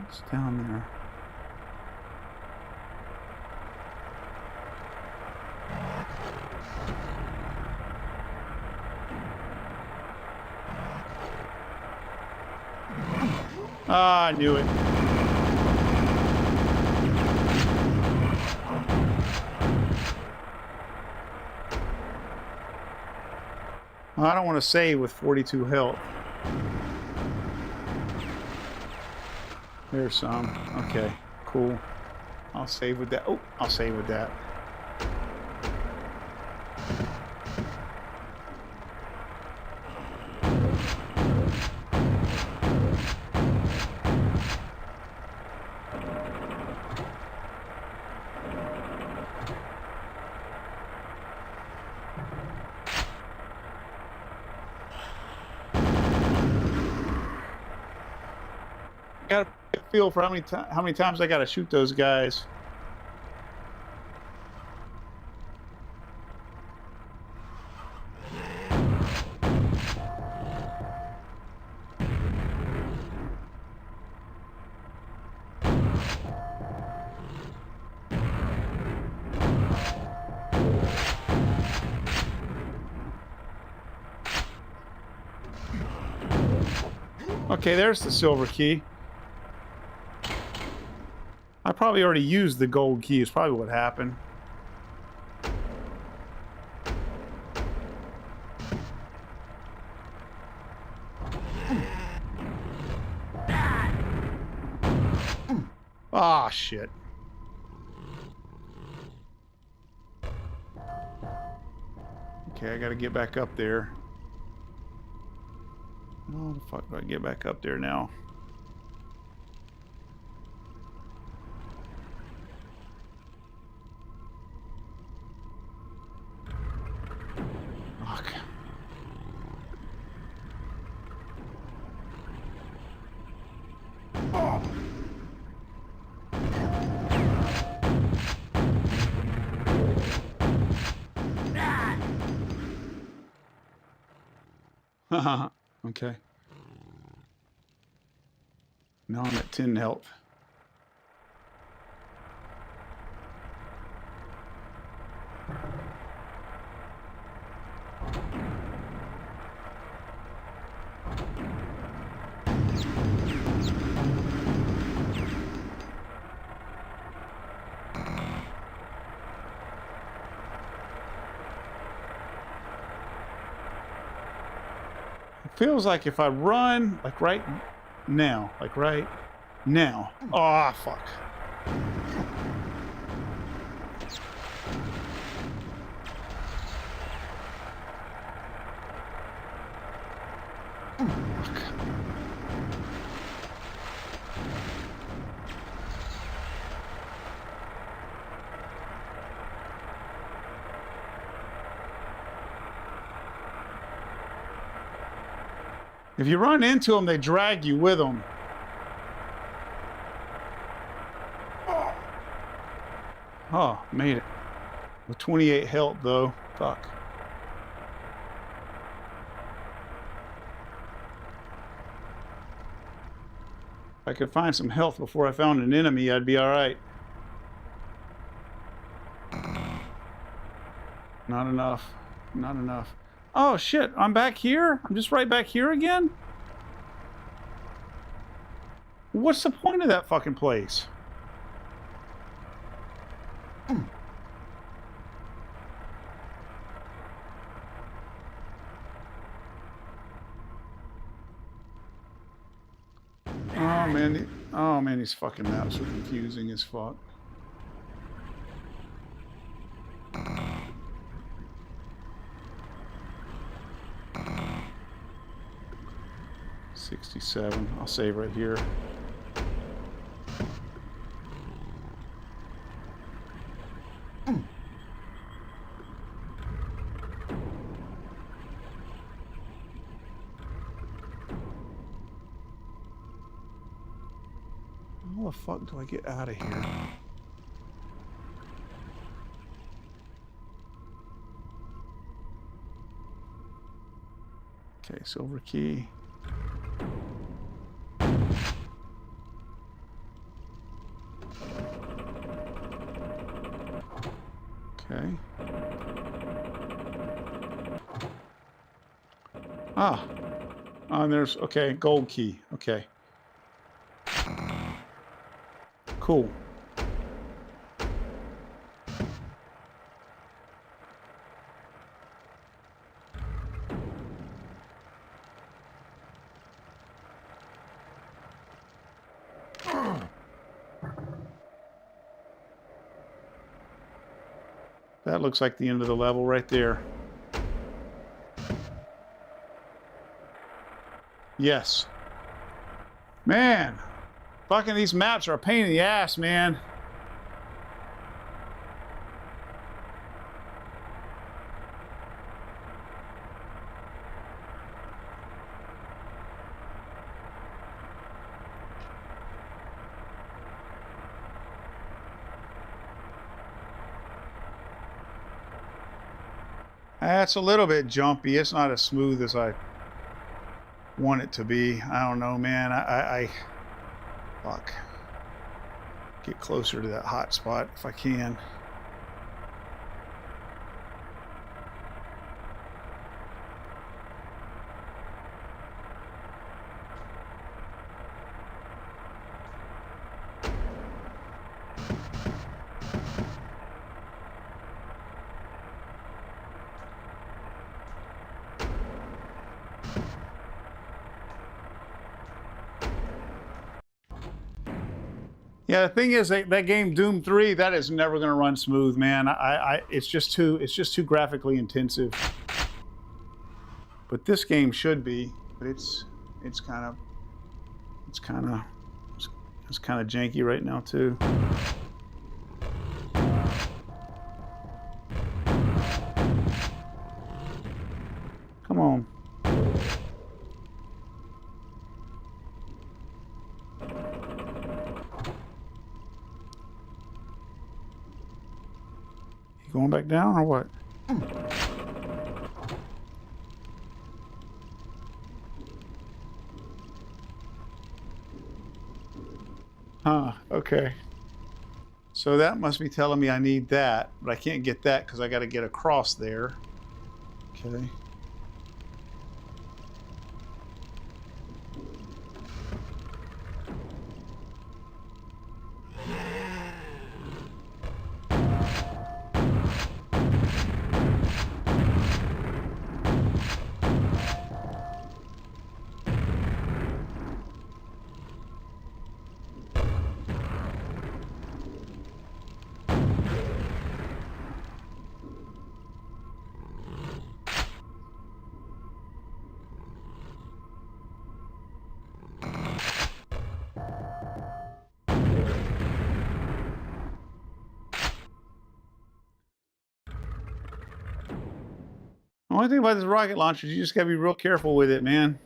Speaker 1: It's down there. Ah, I knew it. Well, I don't want to save with 42 health. There's some. Okay, cool. I'll save with that. Oh, I'll save with that. Got a feel for how many times I got to shoot those guys. Okay, there's the silver key. I probably already used the gold key, is probably what happened. Ah, shit. Okay, I gotta get back up there. How the fuck do I get back up there now? Okay. Oh. Okay. Now I'm at 10 health. Feels like if I run, like right now, Oh, fuck. If you run into them, they drag you with them. Oh, made it. With 28 health, though. Fuck. If I could find some health before I found an enemy, I'd be all right. Not enough. Not enough. Oh, shit. I'm back here? I'm just right back here again? What's the point of that fucking place? Oh man, these fucking maps are confusing as fuck. $67. I'll save right here. How the fuck do I get out of here? Okay, silver key. Okay. Ah. And there's, okay, gold key. Okay. Cool. That looks like the end of the level right there. Yes. Man, fucking these maps are a pain in the ass, man. That's a little bit jumpy. It's not as smooth as I want it to be. I don't know, man. Fuck. Get closer to that hot spot if I can. Yeah, the thing is that game Doom 3, that is never going to run smooth, man. It's just too graphically intensive. But this game should be, but it's kind of janky right now too. Come on. You going back down or what? Huh, okay. So that must be telling me I need that, but I can't get that because I got to get across there. Okay. The only thing about this rocket launcher is you just gotta be real careful with it, man.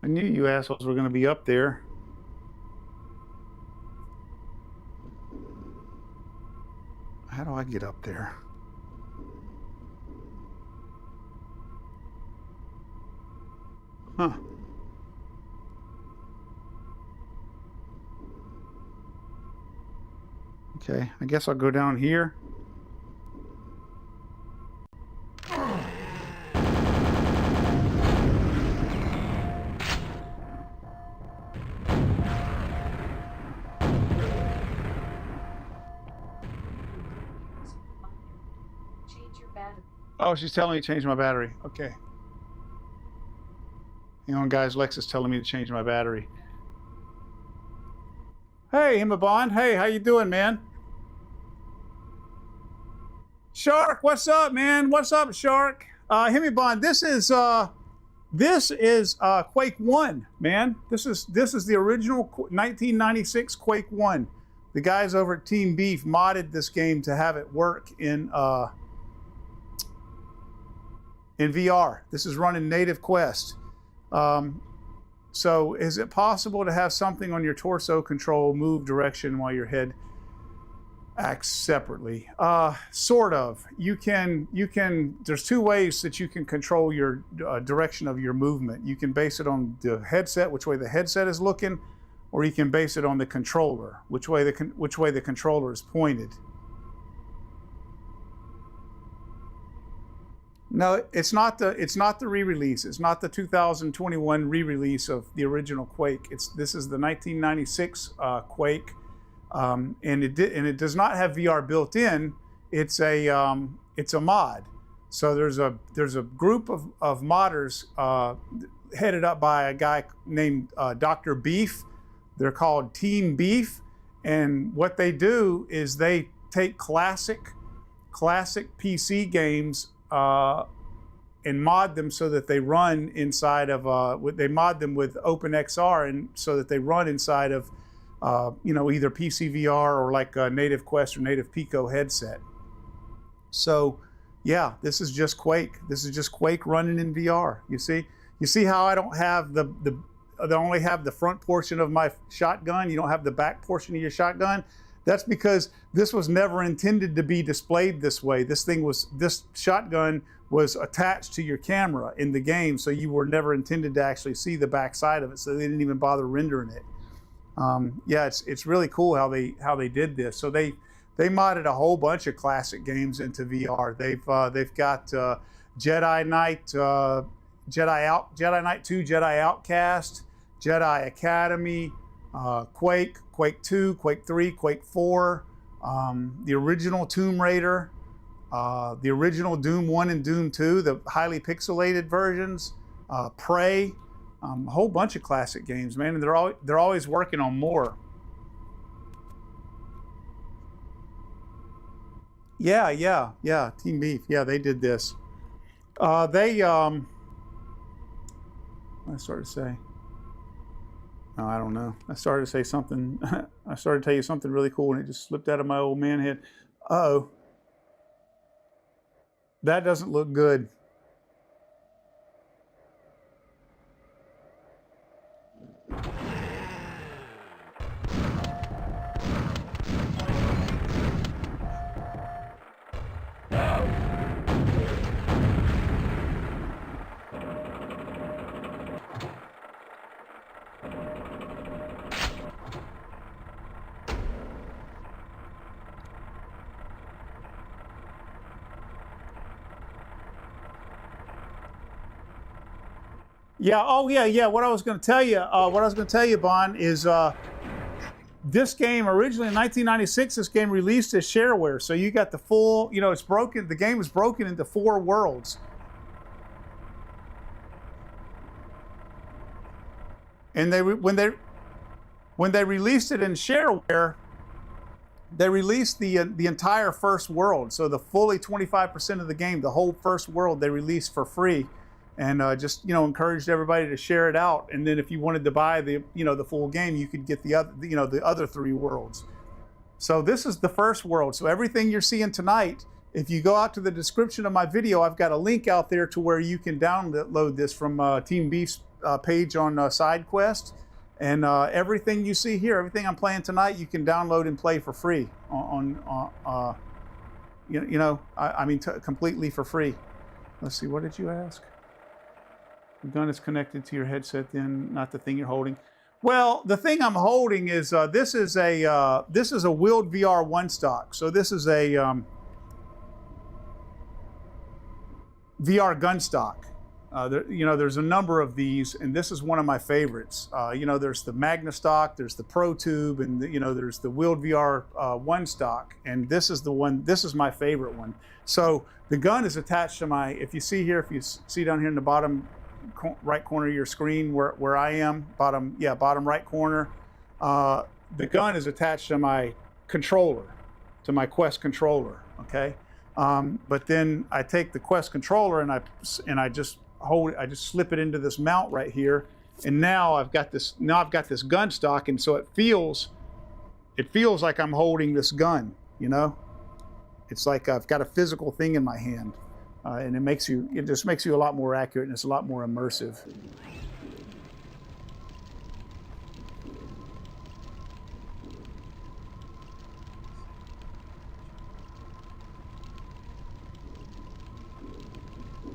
Speaker 1: I knew you assholes were going to be up there. How do I get up there? Huh. Okay, I guess I'll go down here. Oh, she's telling me to change my battery. Okay. Hang on, guys. Lexa's telling me to change my battery. Hey, Himabon. Hey, how you doing, man? Shark, what's up, man? What's up, Shark? Himabon, this is Quake 1, man. This is the original 1996 Quake 1. The guys over at Team Beef modded this game to have it work in VR. This is running native Quest. So is it possible to have something on your torso control move direction while your head acts separately? Sort of. You can, there's two ways that you can control your direction of your movement. You can base it on the headset, which way the headset is looking, or you can base it on the controller, which way the controller is pointed. No, it's not the re-release. It's not the 2021 re-release of the original Quake. This is the 1996 Quake, and it does not have VR built in. It's a mod. So there's a group of modders headed up by a guy named Dr. Beef. They're called Team Beef, and what they do is they take classic PC games and mod them so that they run inside of they mod them with OpenXR, and so that they run inside of either PCVR or like a native Quest or native Pico headset. So yeah, this is just Quake. This is just Quake running in VR. You see how I don't have I only have the front portion of my shotgun. You don't have the back portion of your shotgun. That's because this was never intended to be displayed this way. This shotgun was attached to your camera in the game, so you were never intended to actually see the back side of it, so they didn't even bother rendering it. Yeah, it's really cool how they did this. So they modded a whole bunch of classic games into VR. They've got Jedi Knight, Jedi Knight 2, Jedi Outcast, Jedi Academy, Quake, Quake 2, Quake 3, Quake 4, the original Tomb Raider, the original Doom 1 and Doom 2, the highly pixelated versions, Prey, a whole bunch of classic games, man, and they're always working on more. Yeah, Team Beef, yeah, they did this. What did I start to say? No, I don't know. I started to say something. I started to tell you something really cool, and it just slipped out of my old man head. Uh-oh. That doesn't look good. Yeah. Oh, yeah. What I was going to tell you, Bon, is this game originally in 1996. This game released as shareware, so you got the full. You know, it's broken. The game was broken into 4 worlds, and when they released it in shareware, they released the entire first world. So the fully 25% of the game, the whole first world, they released for free. And just encouraged everybody to share it out. And then if you wanted to buy the full game, you could get the other 3 worlds. So this is the first world. So everything you're seeing tonight, if you go out to the description of my video, I've got a link out there to where you can download this from Team Beef's page on SideQuest. And everything you see here, everything I'm playing tonight, you can download and play for free completely for free. Let's see, what did you ask? The gun is connected to your headset, then, not the thing you're holding. Well, the thing I'm holding is this is a WieldVR Onestock. So this is a VR gun stock. There's a number of these, and this is one of my favorites. There's the Magnastock, there's the Pro Tube, and there's the WieldVR Onestock, and this is the one. This is my favorite one. So the gun is attached to my. If you see down here in the bottom right corner of your screen where I am, bottom right corner, the gun is attached to my controller, to my Quest controller. Okay, but then I take the Quest controller and I just slip it into this mount right here, and now I've got this gun stock, and so it feels like I'm holding this gun. It's like I've got a physical thing in my hand. And it just makes you a lot more accurate, and it's a lot more immersive.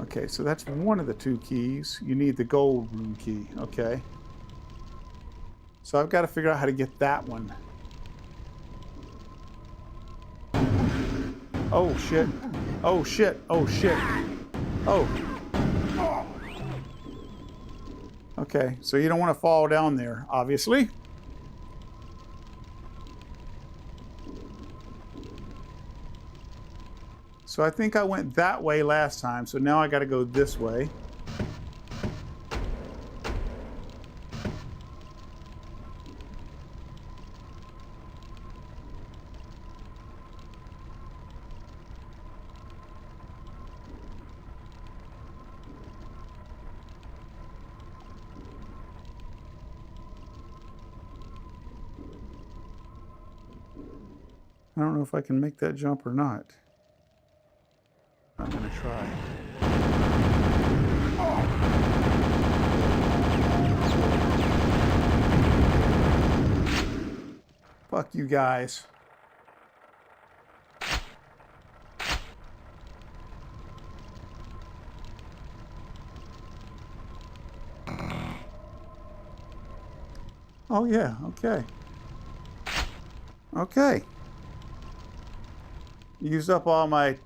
Speaker 1: Okay, so that's one of the 2 keys. You need the gold room key, okay? So I've got to figure out how to get that one. Oh shit. Oh shit. Oh shit. Oh. Okay, so you don't want to fall down there, obviously. So I think I went that way last time, so now I got to go this way. I don't know if I can make that jump or not. I'm going to try. Fuck you guys. Oh yeah, okay. Okay. Used up all my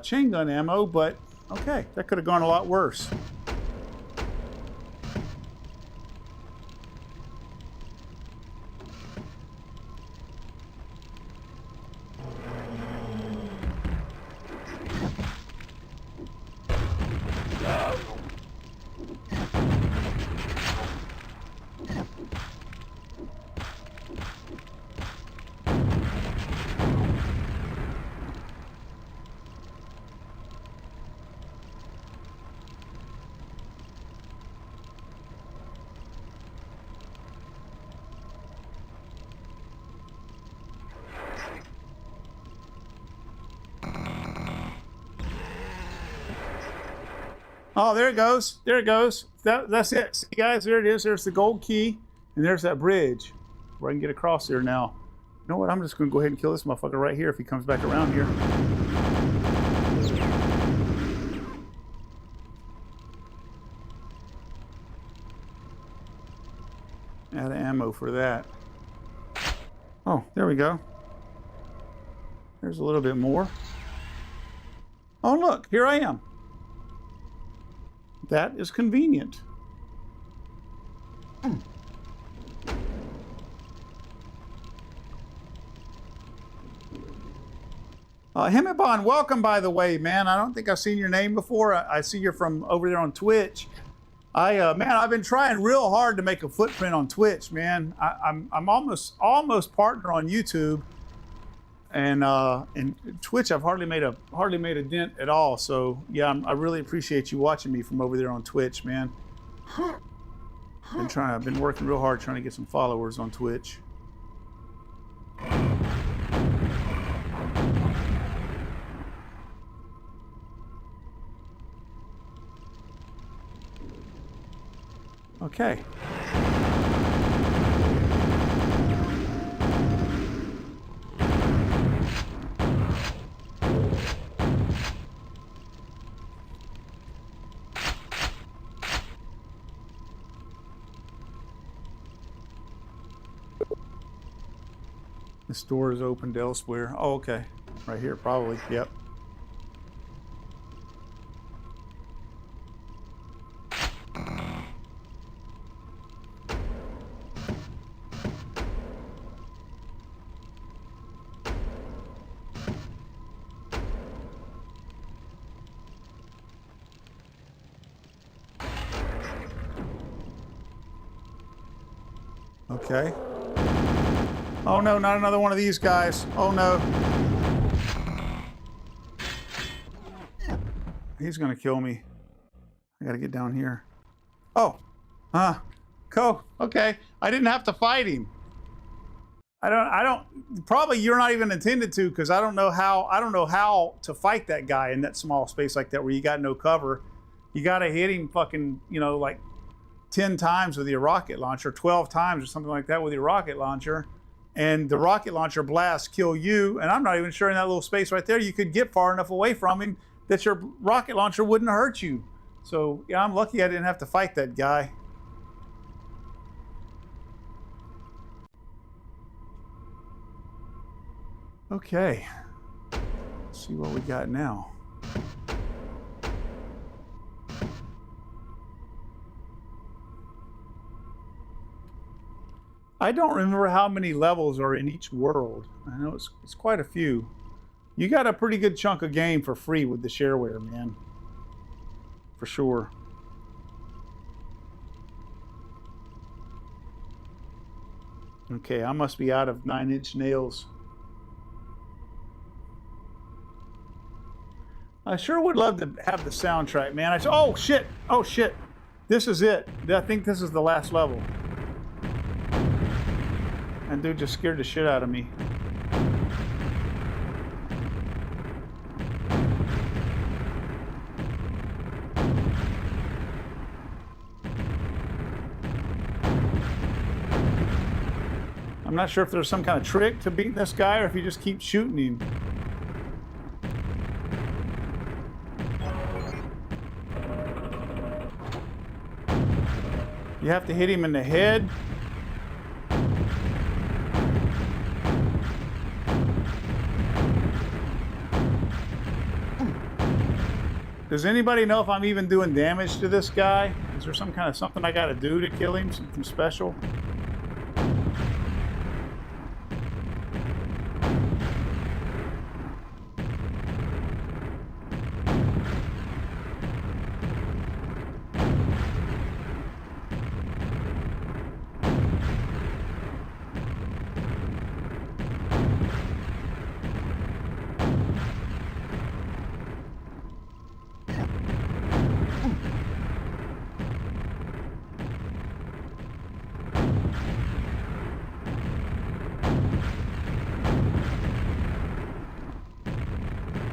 Speaker 1: chain gun ammo, but okay, that could have gone a lot worse. Oh, there it goes. There it goes. That's it. See, guys, there it is. There's the gold key, and there's that bridge where I can get across there now. You know what? I'm just going to go ahead and kill this motherfucker right here if he comes back around here. Out of ammo for that. Oh, there we go. There's a little bit more. Oh, look, here I am. That is convenient. Himibon, welcome, by the way, man. I don't think I've seen your name before. I see you're from over there on Twitch. Man, I've been trying real hard to make a footprint on Twitch, man. I'm almost partner on YouTube, and Twitch I've hardly made a dent at all. So yeah, I really appreciate you watching me from over there on Twitch, man. I've been working real hard trying to get some followers on Twitch. Okay. This door is opened elsewhere. Oh, okay. Right here, probably. Yep. Okay. Oh no, not another one of these guys. Oh no. He's gonna kill me. I gotta get down here. Oh. Cool. Okay. I didn't have to fight him. I don't probably you're not even intended to, because I don't know how to fight that guy in that small space like that where you got no cover. You gotta hit him fucking, you know, like 10 times with your rocket launcher, 12 times or something like that with your rocket launcher, and the rocket launcher blasts kill you, and I'm not even sure in that little space right there you could get far enough away from him that your rocket launcher wouldn't hurt you. So yeah, I'm lucky I didn't have to fight that guy. Okay, let's see what we got now. I don't remember how many levels are in each world. I know it's quite a few. You got a pretty good chunk of game for free with the shareware, man. For sure. Okay, I must be out of 9-inch nails. I sure would love to have the soundtrack, man. Oh shit! Oh shit! This is it. I think this is the last level. And dude just scared the shit out of me. I'm not sure if there's some kind of trick to beating this guy or if you just keep shooting him. You have to hit him in the head. Does anybody know if I'm even doing damage to this guy? Is there some kind of something I got to do to kill him? Something special?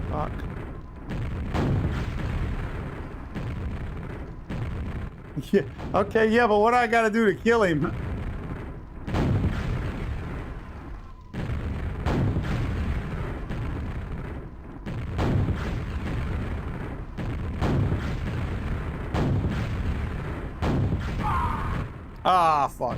Speaker 1: Fuck. Yeah, okay, yeah, but what do I gotta do to kill him? Ah, fuck.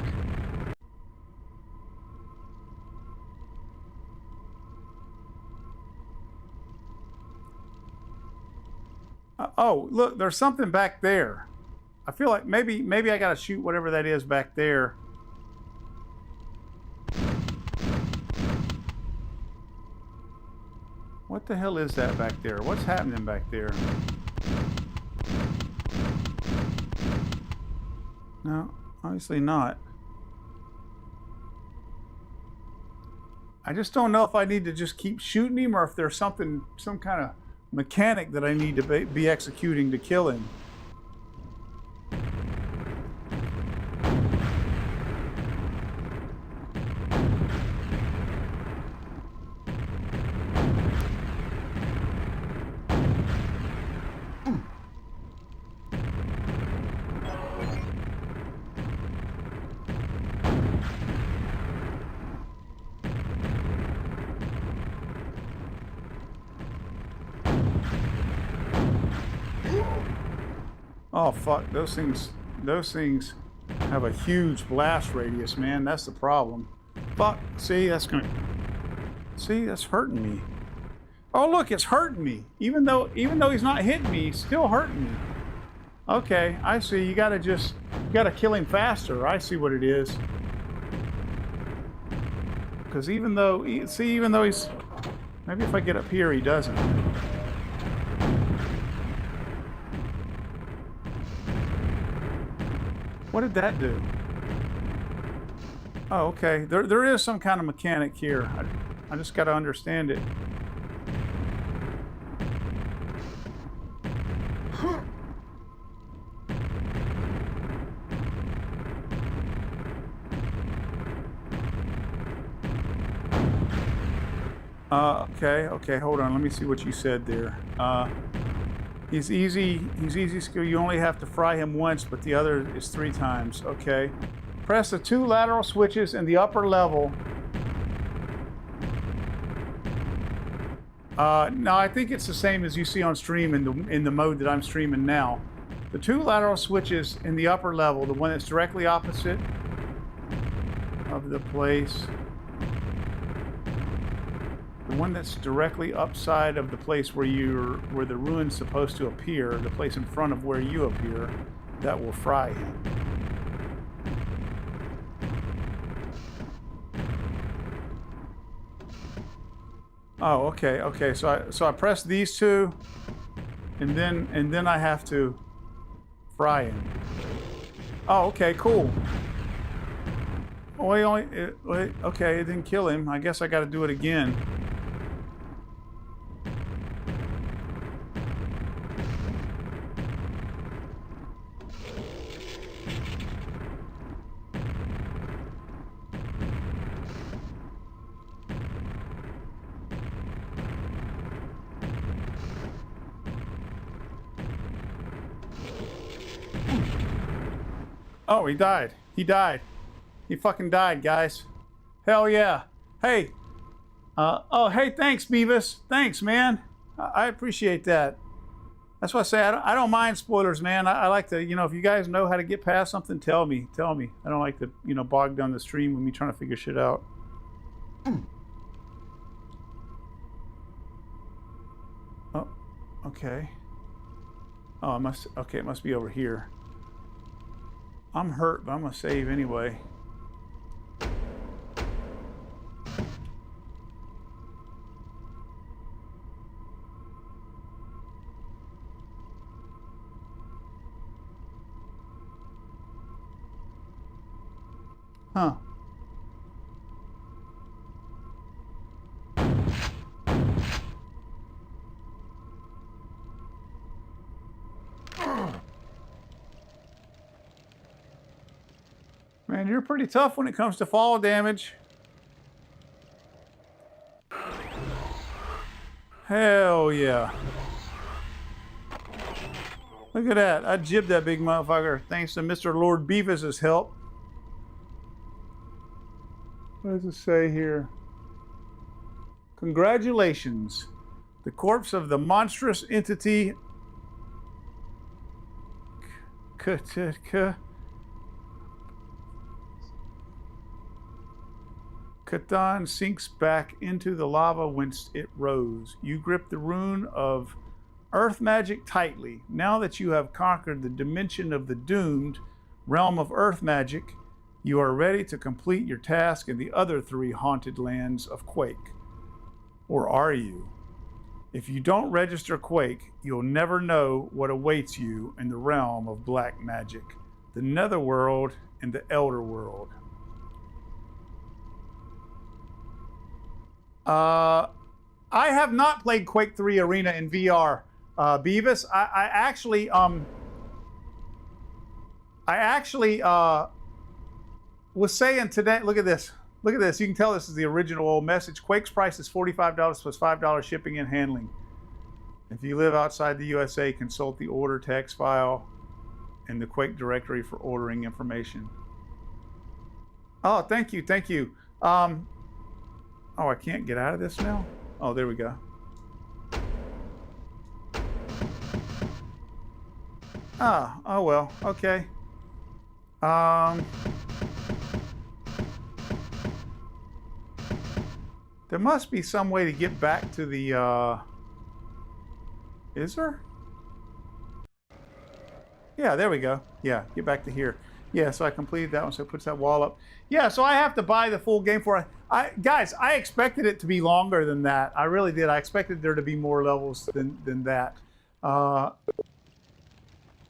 Speaker 1: Oh, look, there's something back there. I feel like maybe I gotta shoot whatever that is back there. What the hell is that back there? What's happening back there? No, obviously not. I just don't know if I need to just keep shooting him or if there's some kind of mechanic that I need to be executing to kill him. Oh fuck, those things have a huge blast radius, man. That's the problem. Fuck, see, that's hurting me. Oh look, it's hurting me. Even though he's not hitting me, he's still hurting me. Okay, I see. You gotta kill him faster. I see what it is. Because even though he's, maybe if I get up here, he doesn't. What did that do? Oh, okay. There is some kind of mechanic here. I just got to understand it. Okay, hold on. Let me see what you said there. He's easy skill. You only have to fry him once, but the other is 3 times. Okay. Press the 2 lateral switches in the upper level. No, I think it's the same as you see on stream in the mode that I'm streaming now. The 2 lateral switches in the upper level, the one that's directly opposite of the place. The one that's directly upside of the place where the ruin's supposed to appear, the place in front of where you appear, that will fry him. Oh, okay. So I press these 2, and then I have to fry him. Oh, okay, cool. Oh, okay, it didn't kill him. I guess I got to do it again. Oh, he died. He died. He fucking died, guys. Hell yeah. Hey. Oh, hey, thanks, Beavis. Thanks, man. I appreciate that. That's why I say I don't mind spoilers, man. I like to, if you guys know how to get past something, tell me. Tell me. I don't like to, bog down the stream with me trying to figure shit out. Oh, okay. Oh, okay, it must be over here. I'm hurt, but I'm gonna save anyway. Huh. Man, you're pretty tough when it comes to fall damage. Hell yeah. Look at that. I jibbed that big motherfucker thanks to Mr. Lord Beavis's help. What does it say here? Congratulations. The corpse of the monstrous entity Catan sinks back into the lava whence it rose. You grip the rune of earth magic tightly. Now that you have conquered the dimension of the doomed realm of earth magic, you are ready to complete your task in the other 3 haunted lands of Quake. Or are you? If you don't register Quake, you'll never know what awaits you in the realm of black magic, the Netherworld and the Elder World. I have not played Quake 3 Arena in VR, Beavis. I actually was saying today, look at this. Look at this. You can tell this is the original old message. Quake's price is $45 plus $5 shipping and handling. If you live outside the USA, consult the order text file in the Quake directory for ordering information. Oh, thank you. Thank you. Oh, I can't get out of this now? Oh, there we go. Ah, oh well, okay. There must be some way to get back to the, is there? Yeah, there we go. Yeah, get back to here. Yeah, so I completed that one, so it puts that wall up. Yeah, so I have to buy the full game for it. Guys, I expected it to be longer than that. I really did. I expected there to be more levels than that.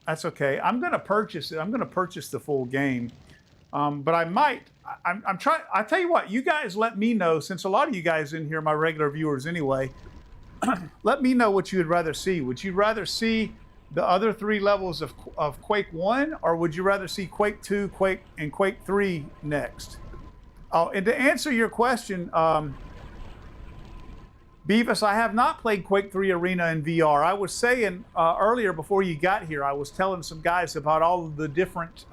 Speaker 1: That's okay. I'm going to purchase it. I'm going to purchase the full game. But I might. I'm trying. I tell you what, you guys let me know, since a lot of you guys in here are my regular viewers anyway, let me know what you would rather see. Would you rather see the other 3 levels of Quake 1, or would you rather see Quake 2, Quake, and Quake 3 next? Oh, and to answer your question, Beavis, I have not played Quake 3 Arena in VR. I was saying earlier before you got here, I was telling some guys about all of the different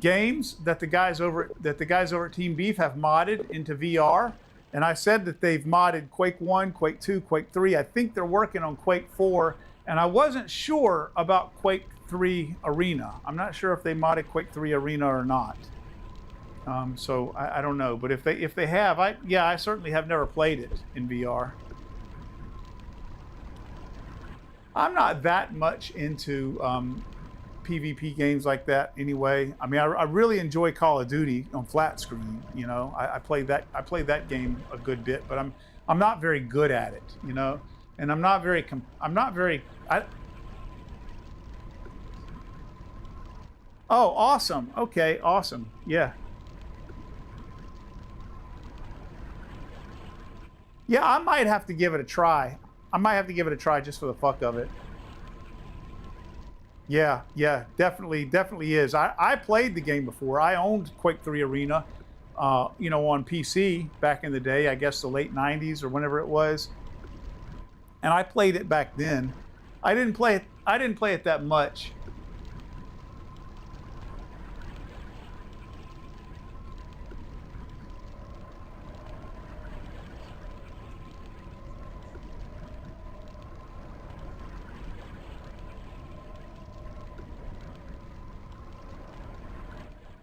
Speaker 1: games that the guys over at Team Beef have modded into VR. And I said that they've modded Quake 1, Quake 2, Quake 3. I think they're working on Quake 4. And I wasn't sure about Quake 3 Arena. I'm not sure if they modded Quake 3 Arena or not. So I don't know. But if they have, I certainly have never played it in VR. I'm not that much into PvP games like that anyway. I mean, I really enjoy Call of Duty on flat screen. You know, I played that game a good bit, but I'm not very good at it. You know, and I'm not very. Oh, awesome. Okay, awesome. Yeah. Yeah, I might have to give it a try. I might have to give it a try just for the fuck of it. Yeah, definitely is. I played the game before. I owned Quake 3 Arena, you know, on PC back in the day, I guess the late 90s or whenever it was. And I played it back then. I didn't play it that much.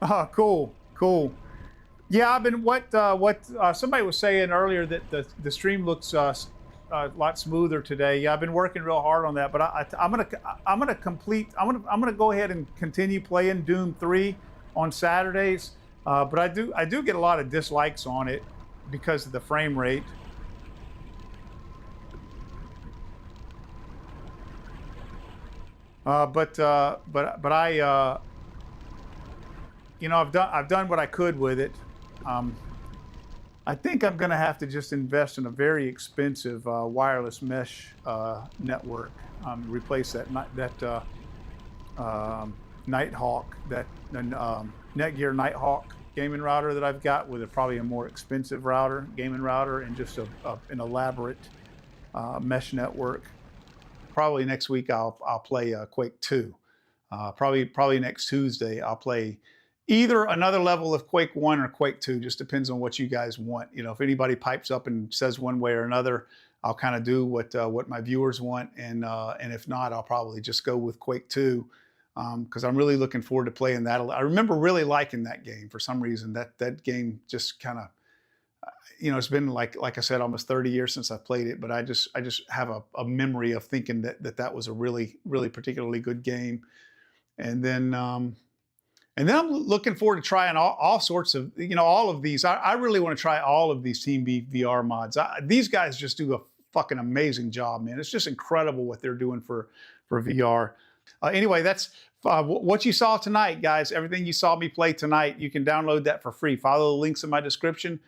Speaker 1: Oh, cool. Yeah, I've been what somebody was saying earlier that the stream looks a lot smoother today. Yeah, I've been working real hard on that, but I'm gonna go ahead and continue playing Doom 3 on Saturdays. But I do get a lot of dislikes on it because of the frame rate. But I you know, I've done what I could with it. I think I'm going to have to just invest in a very expensive wireless mesh network. Replace that Nighthawk, that Netgear Nighthawk gaming router that I've got, with probably a more expensive gaming router, and just an elaborate mesh network. Probably next week I'll play Quake 2. Probably next Tuesday I'll play either another level of Quake 1 or Quake 2. Just depends on what you guys want. You know, if anybody pipes up and says one way or another, I'll kind of do what my viewers want, and if not, I'll probably just go with Quake 2, because I'm really looking forward to playing that. I remember really liking that game for some reason. That game just kind of, you know, it's been like I said, almost 30 years since I played it, but I just have a memory of thinking that was a really particularly good game. And then I'm looking forward to trying all sorts of, you know, all of these. I really want to try all of these Team Beat VR mods. These guys just do a fucking amazing job, man. It's just incredible what they're doing for VR. Anyway, that's what you saw tonight, guys. Everything you saw me play tonight, you can download that for free. Follow the links in my description.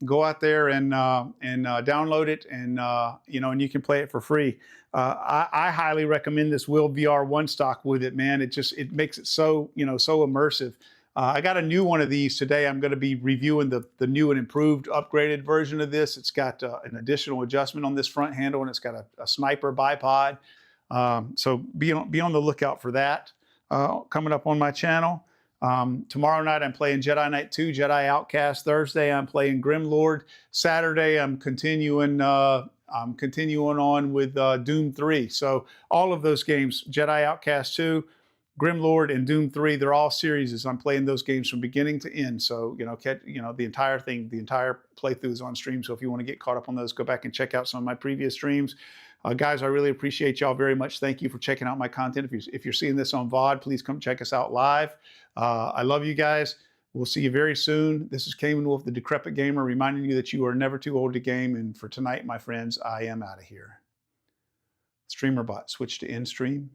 Speaker 1: Go out there and download it, and you know, and you can play it for free. I highly recommend this WieldVR Onestock with it, man. It makes it so, you know, so immersive. I got a new one of these today. I'm going to be reviewing the new and improved, upgraded version of this. It's got an additional adjustment on this front handle, and it's got a sniper bipod. So be on the lookout for that coming up on my channel. Tomorrow night I'm playing Jedi Knight 2, Jedi Outcast. Thursday I'm playing Grimlord. Saturday I'm continuing on with Doom 3. So all of those games, Jedi Outcast 2, Grimlord, and Doom 3, they're all series. I'm playing those games from beginning to end. So, you know, the entire thing, the entire playthrough is on stream. So if you want to get caught up on those, go back and check out some of my previous streams. Guys, I really appreciate y'all very much. Thank you for checking out my content. If you're seeing this on VOD, please come check us out live. I love you guys. We'll see you very soon. This is Cayman Wolf, the Decrepit Gamer, reminding you that you are never too old to game. And for tonight, my friends, I am out of here. Streamer bot, switch to end stream.